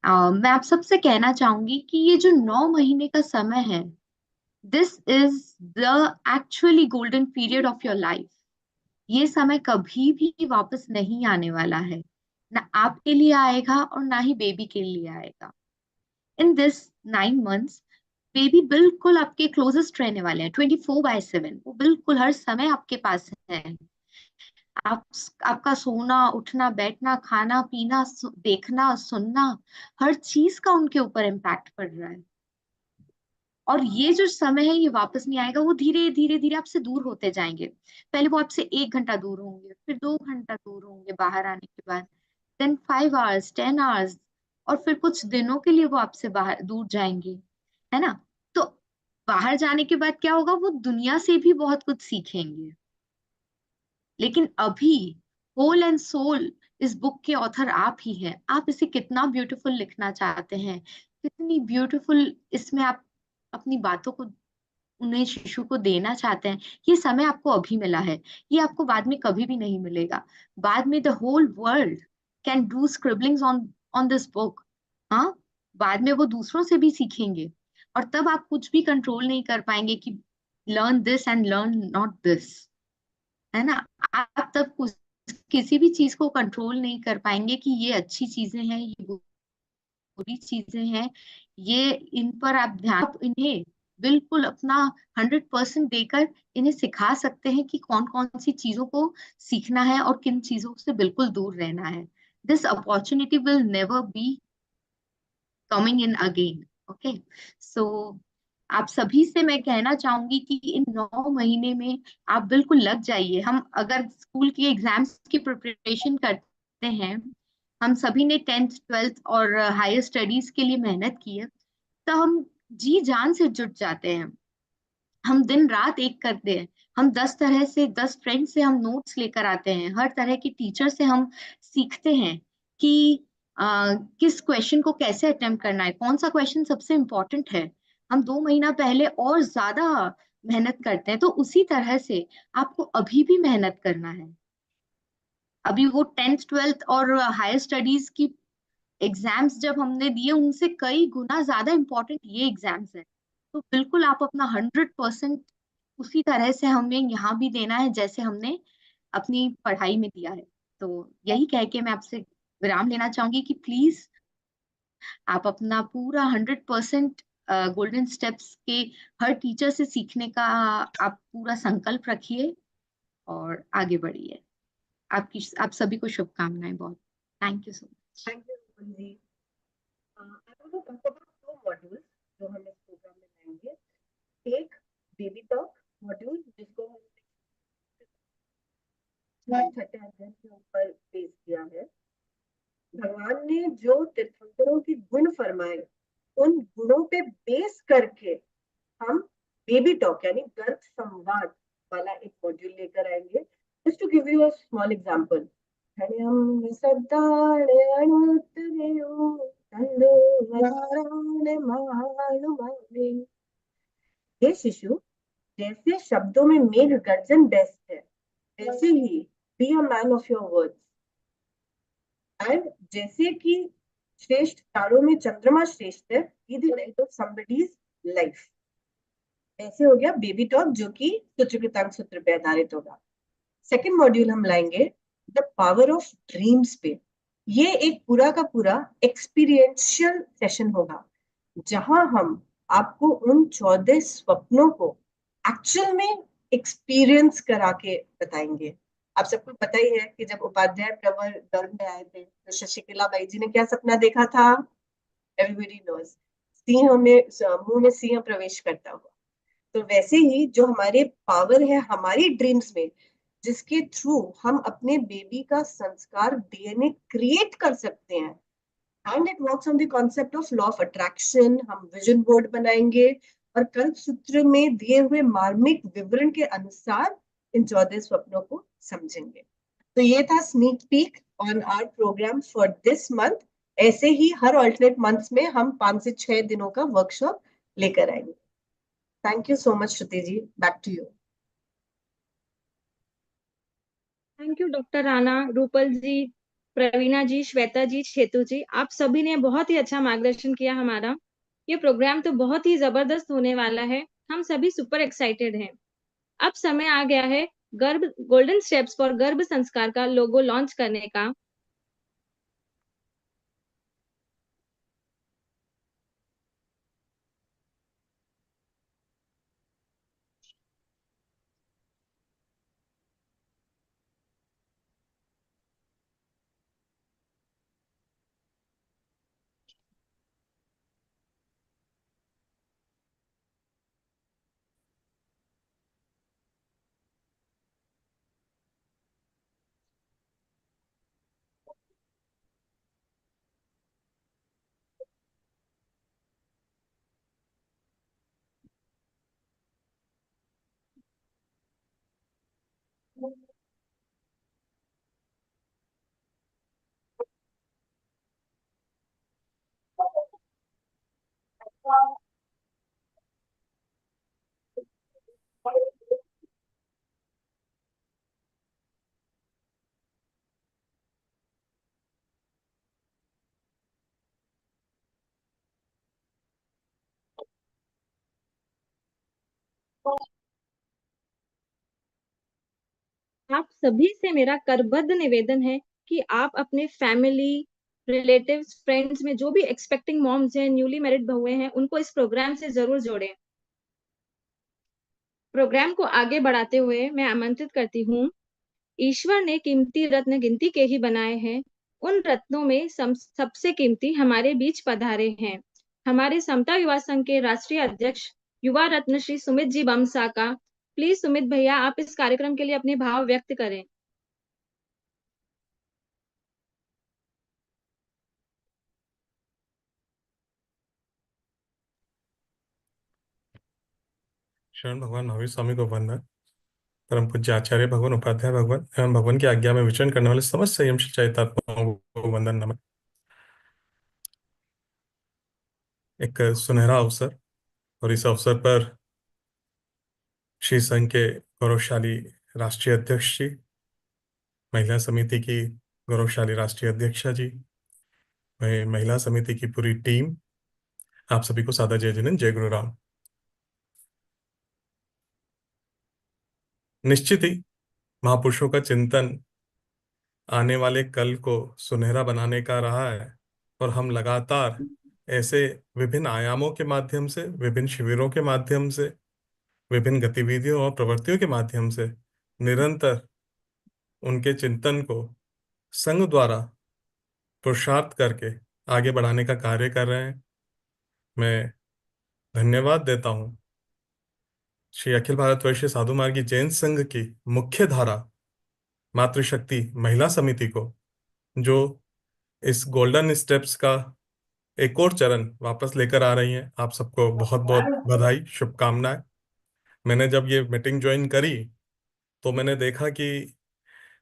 मैं आप सबसे कहना चाहूंगी कि ये जो 9 महीने का समय है, this is the actually golden period of your life. ये समय कभी भी वापस नहीं आने वाला है, ना आपके लिए आएगा और ना ही बेबी के लिए आएगा। इन दिस 9 months बेबी बिल्कुल आपके क्लोजेस्ट रहने वाले हैं 24/7। वो बिल्कुल हर समय आपके पास है। आपका सोना, उठना, बैठना, खाना पीना, देखना, सुनना, हर चीज का उनके ऊपर इम्पैक्ट पड़ रहा है। और ये जो समय है ये वापस नहीं आएगा। वो धीरे धीरे धीरे आपसे दूर होते जाएंगे। पहले वो आपसे 1 घंटा दूर होंगे, फिर 2 घंटा दूर होंगे बाहर आने के बाद, देन 5 hours, 10 hours, और फिर कुछ दिनों के लिए वो आपसे बाहर दूर जाएंगे, है ना। तो बाहर जाने के बाद क्या होगा, वो दुनिया से भी बहुत कुछ सीखेंगे। लेकिन अभी होल एंड सोल इस बुक के ऑथर आप ही हैं। आप इसे कितना ब्यूटीफुल लिखना चाहते हैं, कितनी ब्यूटीफुल इसमें आप अपनी बातों को उन्हें शिशु को देना चाहते हैं, ये समय आपको अभी मिला है। ये आपको बाद में कभी भी नहीं मिलेगा। बाद में the whole world can do scribblings on on this book. हाँ, बाद में वो दूसरों से भी सीखेंगे और तब आप कुछ भी कंट्रोल नहीं कर पाएंगे कि learn this and learn not this, है ना। आप तब किसी भी चीज को कंट्रोल नहीं कर पाएंगे कि ये अच्छी चीजें हैं, ये बुरी चीजें हैं। ये इन पर आप ध्यान, इन्हें बिल्कुल अपना 100% देकर इन्हें सिखा सकते हैं कि कौन कौन सी चीजों को सीखना है और किन चीजों से बिल्कुल दूर रहना है। This opportunity will never be coming in again. Okay, so आप सभी से मैं कहना चाहूंगी कि इन 9 महीने में आप बिल्कुल लग जाइए। हम अगर स्कूल की एग्जाम्स की प्रिपरेशन करते हैं, हम सभी ने 10th 12th और हायर स्टडीज के लिए मेहनत की है, तो हम जी जान से जुट जाते हैं। हम दिन रात एक करते हैं। हम 10 फ्रेंड से हम नोट्स लेकर आते हैं। हर तरह की टीचर से हम सीखते हैं कि किस क्वेश्चन को कैसे अटेम्प्ट करना है, कौन सा क्वेश्चन सबसे इम्पोर्टेंट है। हम 2 महीना पहले और ज्यादा मेहनत करते हैं। तो उसी तरह से आपको अभी भी मेहनत करना है। अभी वो 10th 12th और हायर स्टडीज की एग्जाम्स जब हमने दिए, उनसे कई गुना ज्यादा इम्पोर्टेंट ये एग्जाम्स हैं। तो बिल्कुल आप अपना 100% उसी तरह से हमें यहाँ भी देना है जैसे हमने अपनी पढ़ाई में दिया है। तो यही कह के मैं आपसे विराम लेना चाहूंगी कि प्लीज आप अपना पूरा 100% गोल्डन स्टेप्स के हर टीचर से सीखने का आप पूरा संकल्प रखिए और आगे बढ़िए। आप सभी को शुभकामनाएं बहुत। Thank you so much. Thank you Rupal ji. I want to talk about 2 modules जो हम इस प्रोग्राम में लाएंगे। एक बेबी टॉक मॉड्यूल जिसको हम 6ठे अध्याय के ऊपर पेश किया है। भगवान ने जो तीर्थंकरों के गुण फरमाए उन गुणों पे बेस करके हम बेबी टॉक यानी गर्भ संवाद वाला एक मॉड्यूल लेकर आएंगे। Just to give you a small example, हरियम सद्दाणे अनुत्तरेयो तंडो वराणे मालुमाने। हे शिशु, जैसे शब्दों में मेघ गर्जन बेस्ट है, वैसे ही be a man of your words. And जैसे कि श्रेष्ठ तारों में चंद्रमा श्रेष्ठ है, be the light of somebody's life. ऐसे हो गया बेबी टॉक जो कि सूत्रकृतांक सूत्र पे आधारित होगा। सेकंड मॉड्यूल हम लाएंगे द पावर ऑफ ड्रीम्स पे। ये एक पूरा का पूरा एक्सपीरियंशियल सेशन होगा जहां हम आपको उन 14 स्वप्नों को एक्चुअल में एक्सपीरियंस करा के बताएंगे। आप सबको पता ही है कि जब उपाध्याय प्रवर गर्भ में आए थे तो शशिकला बाई जी ने क्या सपना देखा था? एवरीबॉडी नोज, सिंह में मुंह में सिंह प्रवेश करता हुआ। तो वैसे ही जो हमारे पावर है हमारी ड्रीम्स में, जिसके थ्रू हम अपने बेबी का संस्कार डीएनए क्रिएट कर सकते हैं, and it works on the concept of law of attraction. हम विजन बोर्ड बनाएंगे और कल्प सूत्र में दिए हुए मार्मिक विवरण के अनुसार इन 14 स्वप्नों को समझेंगे। तो ये था sneak peek on our programme for this month. ऐसे ही हर ऑल्टरनेट मंथ्स में हम 5 से 6 दिनों का वर्कशॉप लेकर आएंगे। Thank you so much Shruti ji, back to you. Thank you doctor Rana, Rupal ji, Praveena ji, Shweta ji, Chhetu ji, आप सभी ने बहुत ही अच्छा मार्गदर्शन किया हमारा। ये प्रोग्राम तो बहुत ही जबरदस्त होने वाला है। हम सभी सुपर एक्साइटेड हैं। अब समय आ गया है गर्भ गोल्डन स्टेप्स फॉर गर्भ संस्कार का लोगो लॉन्च करने का। आप सभी से मेरा करबद्ध निवेदन है कि आप अपने फैमिली, रिलेटिव्स, फ्रेंड्स में जो भी एक्सपेक्टिंग मॉम्स हैं, न्यूली मैरिड बहुएं हैं, उनको इस प्रोग्राम से जरूर जोड़ें। प्रोग्राम को आगे बढ़ाते हुए मैं आमंत्रित करती हूँ, ईश्वर ने कीमती रत्न गिनती के ही बनाए हैं। उन रत्नों में सबसे कीमती हमारे बीच पधारे हैं हमारे समता युवा संघ के राष्ट्रीय अध्यक्ष युवा रत्न श्री सुमित जी बमसा का। प्लीज सुमित भैया, आप इस कार्यक्रम के लिए अपने भाव व्यक्त करें। शरण भगवान महावीर स्वामी को वंदन। परम पूज्य आचार्य भगवान उपाध्याय भगवान एवं भगवान की आज्ञा में विचरण करने वाले समस्त संयम चैतात्माओं को वंदन नमन। एक सुनहरा अवसर, और इस अवसर पर श्री संघ के गौरवशाली राष्ट्रीय अध्यक्ष जी, महिला समिति की गौरवशाली राष्ट्रीय अध्यक्षा जी, महिला समिति की पूरी टीम, आप सभी को सादर जय जिनेंद्र, जय गुरु राम। निश्चित ही महापुरुषों का चिंतन आने वाले कल को सुनहरा बनाने का रहा है। और हम लगातार ऐसे विभिन्न आयामों के माध्यम से, विभिन्न शिविरों के माध्यम से, विभिन्न गतिविधियों और प्रवृत्तियों के माध्यम से निरंतर उनके चिंतन को संघ द्वारा पुरुषार्थ करके आगे बढ़ाने का कार्य कर रहे हैं। मैं धन्यवाद देता हूँ श्री अखिल भारतवर्षीय साधु मार्गी जैन संघ की मुख्य धारा मातृशक्ति महिला समिति को, जो इस गोल्डन स्टेप्स का एक और चरण वापस लेकर आ रही हैं। आप सबको बहुत बहुत बधाई, शुभकामनाएं। मैंने जब ये मीटिंग ज्वाइन करी तो मैंने देखा कि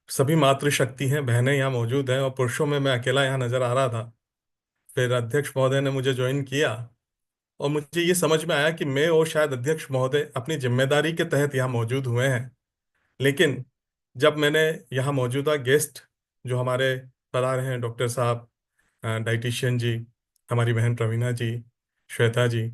सभी मातृशक्ति हैं, बहनें यहाँ मौजूद हैं और पुरुषों में मैं अकेला यहाँ नजर आ रहा था। फिर अध्यक्ष महोदय ने मुझे ज्वाइन किया और मुझे ये समझ में आया कि मैं और शायद अध्यक्ष महोदय अपनी जिम्मेदारी के तहत यहाँ मौजूद हुए हैं। लेकिन जब मैंने यहाँ मौजूदा गेस्ट जो हमारे पधारे हैं, डॉक्टर साहब, डाइटिशियन जी, हमारी बहन प्रवीणा जी, श्वेता जी,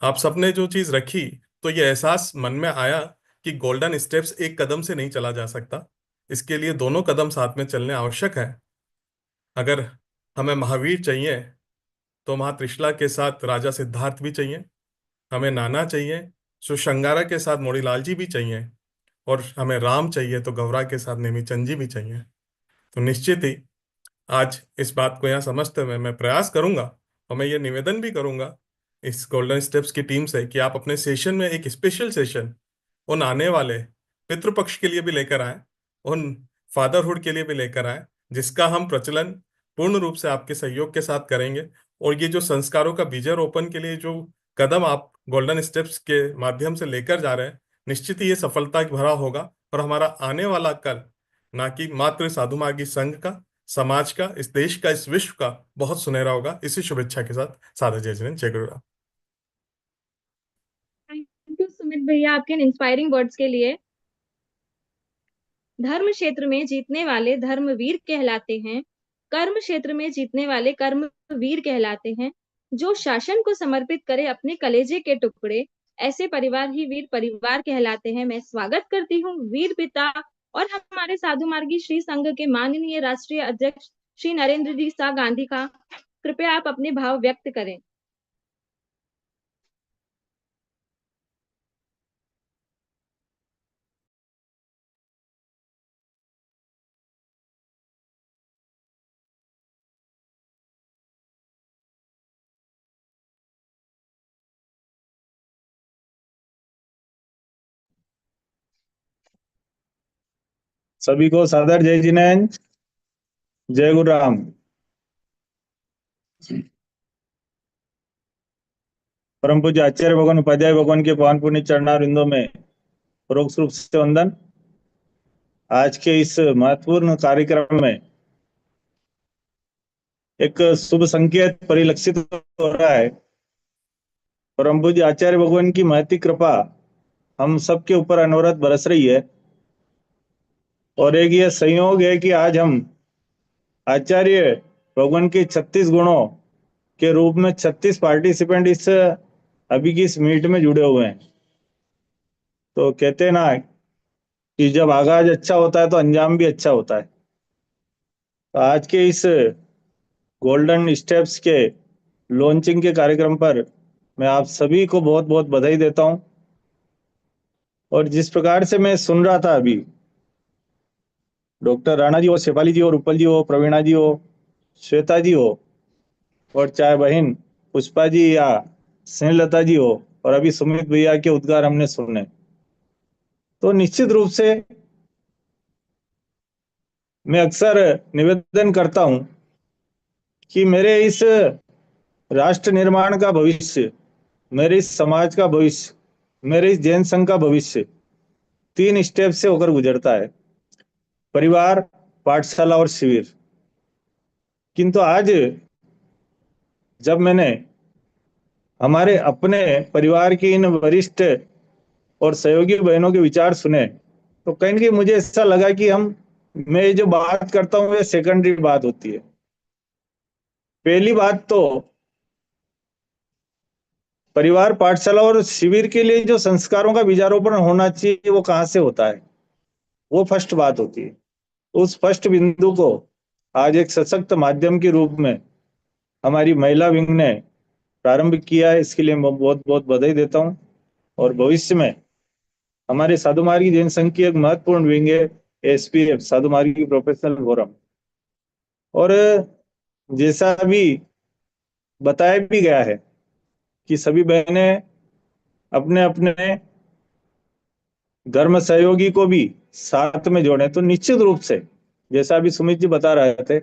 आप सबने जो चीज़ रखी, तो ये एहसास मन में आया कि गोल्डन स्टेप्स एक कदम से नहीं चला जा सकता। इसके लिए दोनों कदम साथ में चलने आवश्यक है। अगर हमें महावीर चाहिए तो माँ त्रिशला के साथ राजा सिद्धार्थ भी चाहिए, हमें नाना चाहिए सुशंगारा के साथ मोड़ीलाल जी भी चाहिए, और हमें राम चाहिए तो गौरा के साथ नेमीचंद जी भी चाहिए। तो निश्चित ही आज इस बात को यहाँ समझते हुए मैं प्रयास करूंगा और मैं ये निवेदन भी करूंगा इस गोल्डन स्टेप्स की टीम से कि आप अपने सेशन में एक स्पेशल सेशन उन आने वाले पितृपक्ष के लिए भी लेकर आए, उन फादरहुड के लिए भी लेकर आए, जिसका हम प्रचलन पूर्ण रूप से आपके सहयोग के साथ करेंगे। और ये जो संस्कारों का बीजारोपण के लिए जो कदम आप गोल्डन स्टेप्स के माध्यम से लेकर जा रहे हैं, निश्चित ही ये सफलता भरा होगा और हमारा आने वाला कल ना कि मात्र साधु मार्गी संघ का, समाज का, इस देश का, इस विश्व का बहुत सुनहरा होगा। इसी शुभेच्छा के साथ सादर जय जिनेंद्र, जय गुरुराम। थैंक यू सुमित भैया आपके इंस्पायरिंग वर्ड्स के लिए। धर्म क्षेत्र में जीतने वाले धर्मवीर कहलाते हैं, कर्म क्षेत्र में जीतने वाले कर्मवीर कहलाते हैं। जो शासन को समर्पित करे अपने कलेजे के टुकड़े, ऐसे परिवार ही वीर परिवार कहलाते हैं। मैं स्वागत करती हूँ वीर पिता और हमारे साधु मार्गी श्री संघ के माननीय राष्ट्रीय अध्यक्ष श्री नरेंद्र जी सा गांधी का। कृपया आप अपने भाव व्यक्त करें। सभी को सादर जय जिनेंद्र, जय गुरुराम। परम पूज्य आचार्य भगवान उपाध्याय भगवान के पावन पुण्य चरणारविंदों में परोक्ष रूप से वंदन। आज के इस महत्वपूर्ण कार्यक्रम में एक शुभ संकेत परिलक्षित हो रहा है। परम पूज्य आचार्य भगवान की महती कृपा हम सबके ऊपर अनवरत बरस रही है और एक यह संयोग है कि आज हम आचार्य भगवान के 36 गुणों के रूप में 36 पार्टिसिपेंट इस अभी की इस मीट में जुड़े हुए हैं। तो कहते हैं ना कि जब आगाज अच्छा होता है तो अंजाम भी अच्छा होता है। तो आज के इस गोल्डन स्टेप्स के लॉन्चिंग के कार्यक्रम पर मैं आप सभी को बहुत बहुत बधाई देता हूं। और जिस प्रकार से मैं सुन रहा था अभी, डॉक्टर राणा जी हो, शेफाली जी हो, रूपल जी हो, प्रवीणा जी हो, श्वेता जी हो, और चाहे बहन पुष्पा जी या स्नेहलता जी हो, और अभी सुमित भैया के उद्गार हमने सुने, तो निश्चित रूप से मैं अक्सर निवेदन करता हूं कि मेरे इस राष्ट्र निर्माण का भविष्य, मेरे इस समाज का भविष्य, मेरे इस जैन संघ का भविष्य 3 स्टेप से होकर गुजरता है: परिवार, पाठशाला और शिविर। किंतु आज जब मैंने हमारे अपने परिवार की इन वरिष्ठ और सहयोगी बहनों के विचार सुने, तो कहीं ना कहीं मुझे ऐसा लगा कि मैं जो बात करता हूँ ये सेकेंडरी बात होती है। पहली बात तो परिवार, पाठशाला और शिविर के लिए जो संस्कारों का बीजारोपण होना चाहिए वो कहाँ से होता है, वो फर्स्ट बात होती है। उस फर्स्ट बिंदु को आज एक सशक्त माध्यम के रूप में हमारी महिला विंग ने प्रारंभ किया है। इसके लिए मैं बहुत बहुत बधाई देता हूं। और भविष्य में हमारे साधु मार्गी जैन संघ की एक महत्वपूर्ण विंग है SPF, साधु मार्गी प्रोफेशनल फोरम। और जैसा अभी बताया भी गया है कि सभी बहनें अपने अपने धर्म सहयोगी को भी साथ में जोड़े, तो निश्चित रूप से जैसा अभी सुमित जी बता रहे थे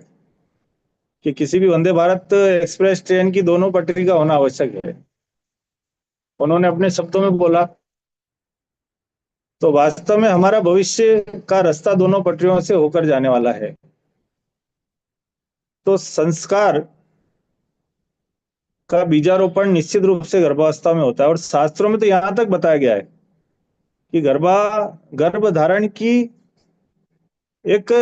कि किसी भी वंदे भारत एक्सप्रेस ट्रेन की दोनों पटरी का होना आवश्यक है, उन्होंने अपने शब्दों में बोला। तो वास्तव में हमारा भविष्य का रास्ता दोनों पटरियों से होकर जाने वाला है। तो संस्कार का बीजारोपण निश्चित रूप से गर्भावस्था में होता है। और शास्त्रों में तो यहां तक बताया गया है कि गर्भ धारण की एक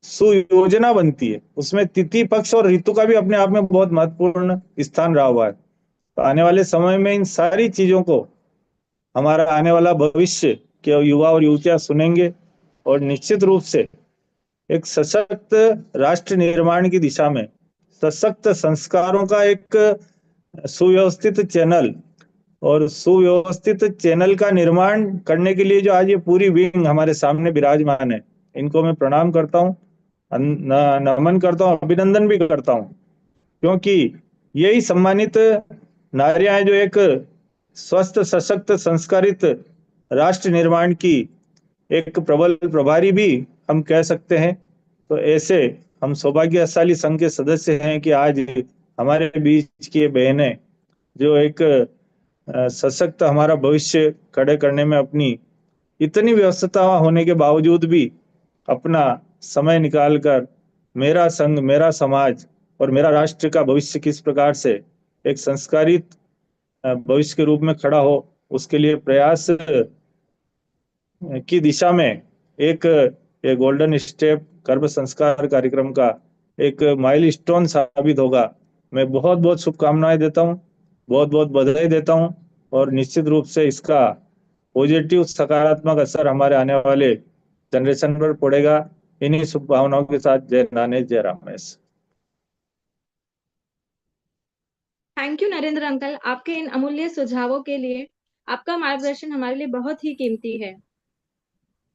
सुयोजना बनती है, उसमें तिथि, पक्ष और ऋतु का भी अपने आप में बहुत महत्वपूर्ण स्थान रहा हुआ है। तो आने वाले समय में इन सारी चीजों को हमारा आने वाला भविष्य के युवा और युवतियां सुनेंगे और निश्चित रूप से एक सशक्त राष्ट्र निर्माण की दिशा में सशक्त संस्कारों का एक सुव्यवस्थित चैनल और सुव्यवस्थित चैनल का निर्माण करने के लिए जो आज ये पूरी विंग हमारे सामने विराजमान है, इनको मैं प्रणाम करता हूँ, नमन करता हूँ, अभिनंदन भी करता हूँ। क्योंकि यही सम्मानित नारियां जो एक स्वस्थ, सशक्त, संस्कारित राष्ट्र निर्माण की एक प्रबल प्रभारी भी हम कह सकते हैं। तो ऐसे हम सौभाग्यशाली संघ के सदस्य हैं कि आज हमारे बीच की बहनें जो एक सशक्त हमारा भविष्य खड़े करने में अपनी इतनी व्यस्तता होने के बावजूद भी अपना समय निकालकर मेरा संघ, मेरा समाज और मेरा राष्ट्र का भविष्य किस प्रकार से एक संस्कारित भविष्य के रूप में खड़ा हो, उसके लिए प्रयास की दिशा में एक गोल्डन स्टेप गर्भ संस्कार कार्यक्रम का एक माइलस्टोन साबित होगा। मैं बहुत बहुत शुभकामनाएं देता हूं, बहुत बहुत बधाई देता हूं और निश्चित रूप से इसका पॉजिटिव सकारात्मक असर हमारे आने वाले जनरेशन पर पड़ेगा। इन्हीं शुभकामनाओं के साथ जय नाने, जय Ramesh. Thank you Narendra uncle, आपके इन अमूल्य सुझावों के लिए। आपका मार्गदर्शन हमारे लिए बहुत ही कीमती है।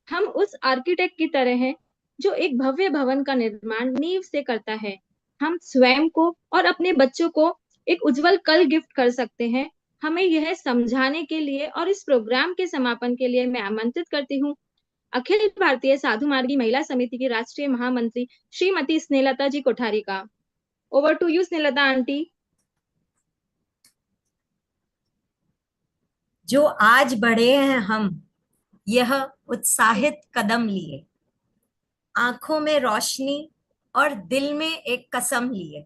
हम उस आर्किटेक्ट की तरह हैं जो एक भव्य भवन का निर्माण नींव से करता है। हम स्वयं को और अपने बच्चों को एक उज्जवल कल गिफ्ट कर सकते हैं। हमें यह समझाने के लिए और इस प्रोग्राम के समापन के लिए मैं आमंत्रित करती हूँ अखिल भारतीय साधु मार्गी महिला समिति की राष्ट्रीय महामंत्री श्रीमती स्नेहलता जी कोठारी का। Over to you Snehlata aunty. जो आज बढ़े हैं हम यह उत्साहित कदम लिए, आंखों में रोशनी और दिल में एक कसम लिए।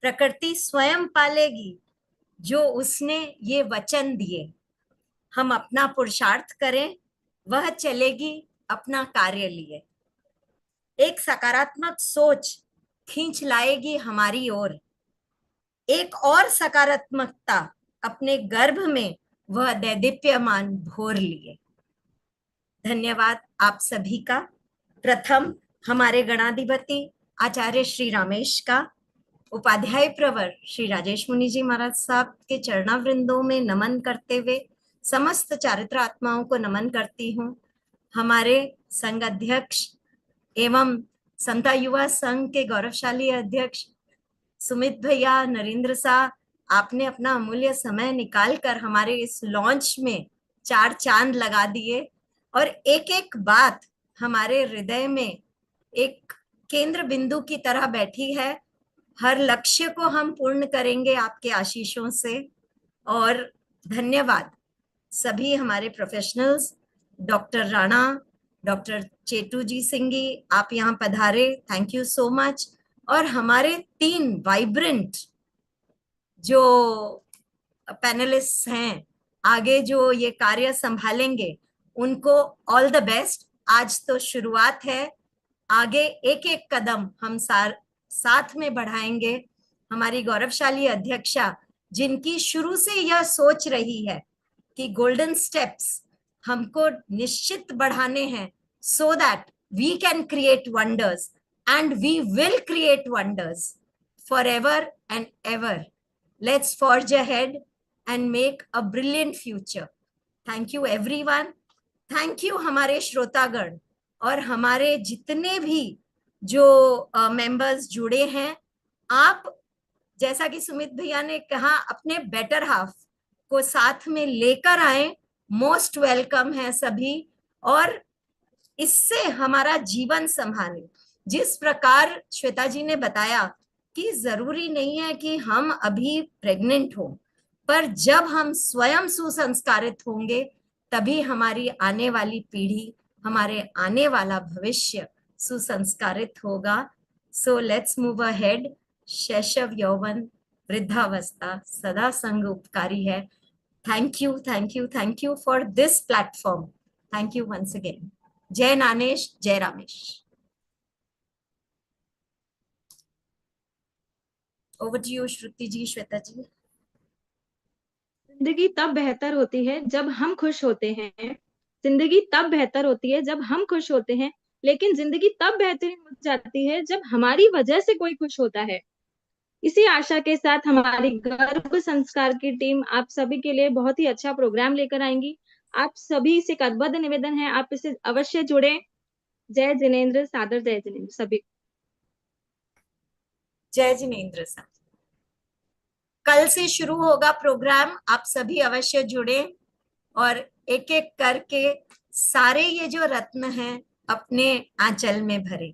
प्रकृति स्वयं पालेगी जो उसने ये वचन दिए। हम अपना पुरुषार्थ करें, वह चलेगी अपना कार्य लिए। एक सकारात्मक सोच खींच लाएगी हमारी ओर, एक और सकारात्मकता अपने गर्भ में वह दैदीप्यमान भोर लिए। धन्यवाद आप सभी का। प्रथम हमारे गणाधिपति आचार्य श्री रामेश का, उपाध्याय प्रवर श्री राजेश मुनि जी महाराज साहब के चरणावृंदों में नमन करते हुए समस्त चारित्र आत्माओं को नमन करती हूँ। हमारे संघ अध्यक्ष एवं समता युवा संघ के गौरवशाली अध्यक्ष सुमित भैया, नरेंद्र साहब, आपने अपना अमूल्य समय निकालकर हमारे इस लॉन्च में 4 चांद लगा दिए और एक एक बात हमारे हृदय में एक केंद्र बिंदु की तरह बैठी है। हर लक्ष्य को हम पूर्ण करेंगे आपके आशीषों से। और धन्यवाद सभी हमारे प्रोफेशनल्स, डॉक्टर राणा, डॉक्टर चेटू जी सिंगी, आप यहाँ पधारे, थैंक यू सो मच। और हमारे 3 वाइब्रेंट जो पैनलिस्ट हैं, आगे जो ये कार्य संभालेंगे, उनको ऑल द बेस्ट। आज तो शुरुआत है, आगे एक एक कदम हम साथ में बढ़ाएंगे। हमारी गौरवशाली अध्यक्षा जिनकी शुरू से यह सोच रही है कि गोल्डन स्टेप्स हमको निश्चित बढ़ाने हैं so that we can create wonders, and we will create wonders forever and ever. Let's forge ahead and make a brilliant future. Thank you everyone. Thank you हमारे श्रोतागण और हमारे जितने भी जो मेंबर्स जुड़े हैं। आप जैसा कि सुमित भैया ने कहा अपने बेटर हाफ को साथ में लेकर आए, मोस्ट वेलकम है सभी, और इससे हमारा जीवन संभाले। जिस प्रकार श्वेता जी ने बताया कि जरूरी नहीं है कि हम अभी प्रेग्नेंट हो, पर जब हम स्वयं सुसंस्कारित होंगे तभी हमारी आने वाली पीढ़ी, हमारे आने वाला भविष्य सुसंस्कारित होगा। So let's move ahead. शैशव यौवन वृद्धावस्था सदा संग उपकारी है। Thank you, thank you, thank you for this platform. Thank you once again. जय नानेश, जय Ramesh. Over to you Shruti ji, Shweta ji. जिंदगी तब बेहतर होती है जब हम खुश होते हैं। जिंदगी तब बेहतर होती है जब हम खुश होते हैं, लेकिन जिंदगी तब बेहतरीन हो जाती है जब हमारी वजह से कोई खुश होता है। इसी आशा के साथ हमारी गर्भ संस्कार की टीम आप सभी के लिए बहुत ही अच्छा प्रोग्राम लेकर आएंगी। आप सभी से करबद्ध निवेदन है, आप इसे अवश्य जुड़े। जय जिनेंद्र, सादर जय जिनेंद्र सभी। जय जिनेंद्र सर। कल से शुरू होगा प्रोग्राम, आप सभी अवश्य जुड़े और एक एक करके सारे ये जो रत्न हैं अपने आंचल में भरे।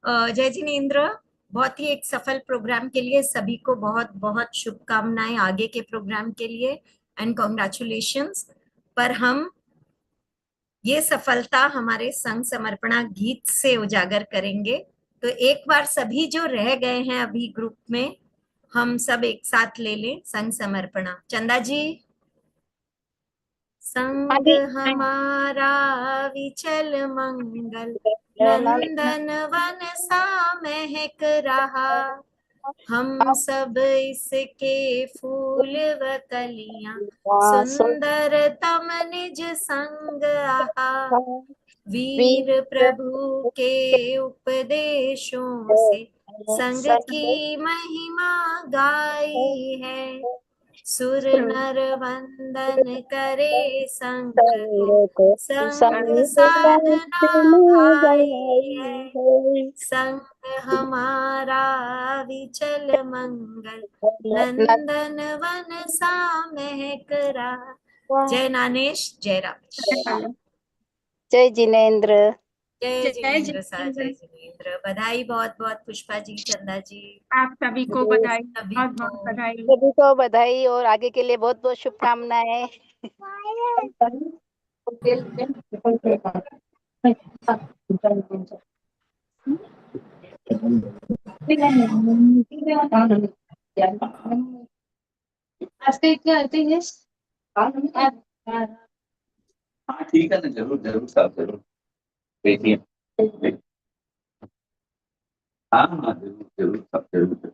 जय जिनेंद्र, बहुत ही एक सफल प्रोग्राम के लिए सभी को बहुत बहुत शुभकामनाएं आगे के प्रोग्राम के लिए एंड कॉन्ग्रेचुलेशंस। पर हम ये सफलता हमारे संघ समर्पणा गीत से उजागर करेंगे। तो एक बार सभी जो रह गए हैं अभी ग्रुप में, हम सब एक साथ ले लें संघ समर्पणा। चंदा जी। संग हमारा विचल मंगल, नंदन वन सा महक रहा, हम सब इसके फूल व कलियां, सुंदरतम निज संग आहा। वीर प्रभु के उपदेशों से संग की महिमा गाई है, सुर नर वंदन करे संग को, संग साधना भाई है। संग हमारा विचल मंगल, नंदन वन सा महक रहा। जय नानेश, जय रामेश। जय जिनेंद्र। जय जिनेंद्र सर, जय जिनेंद्र। बधाई बहुत बहुत पुष्पा जी, चंदा जी, आप सभी को बधाई, सभी बहुत बहुत को। बधाई। सभी को बधाई और आगे के लिए बहुत बहुत शुभकामनाएं। हाँ ठीक है ना, जरूर जरूर साहब, जरूर देखिए। हाँ हाँ जरूर जरूर साहब, जरूर।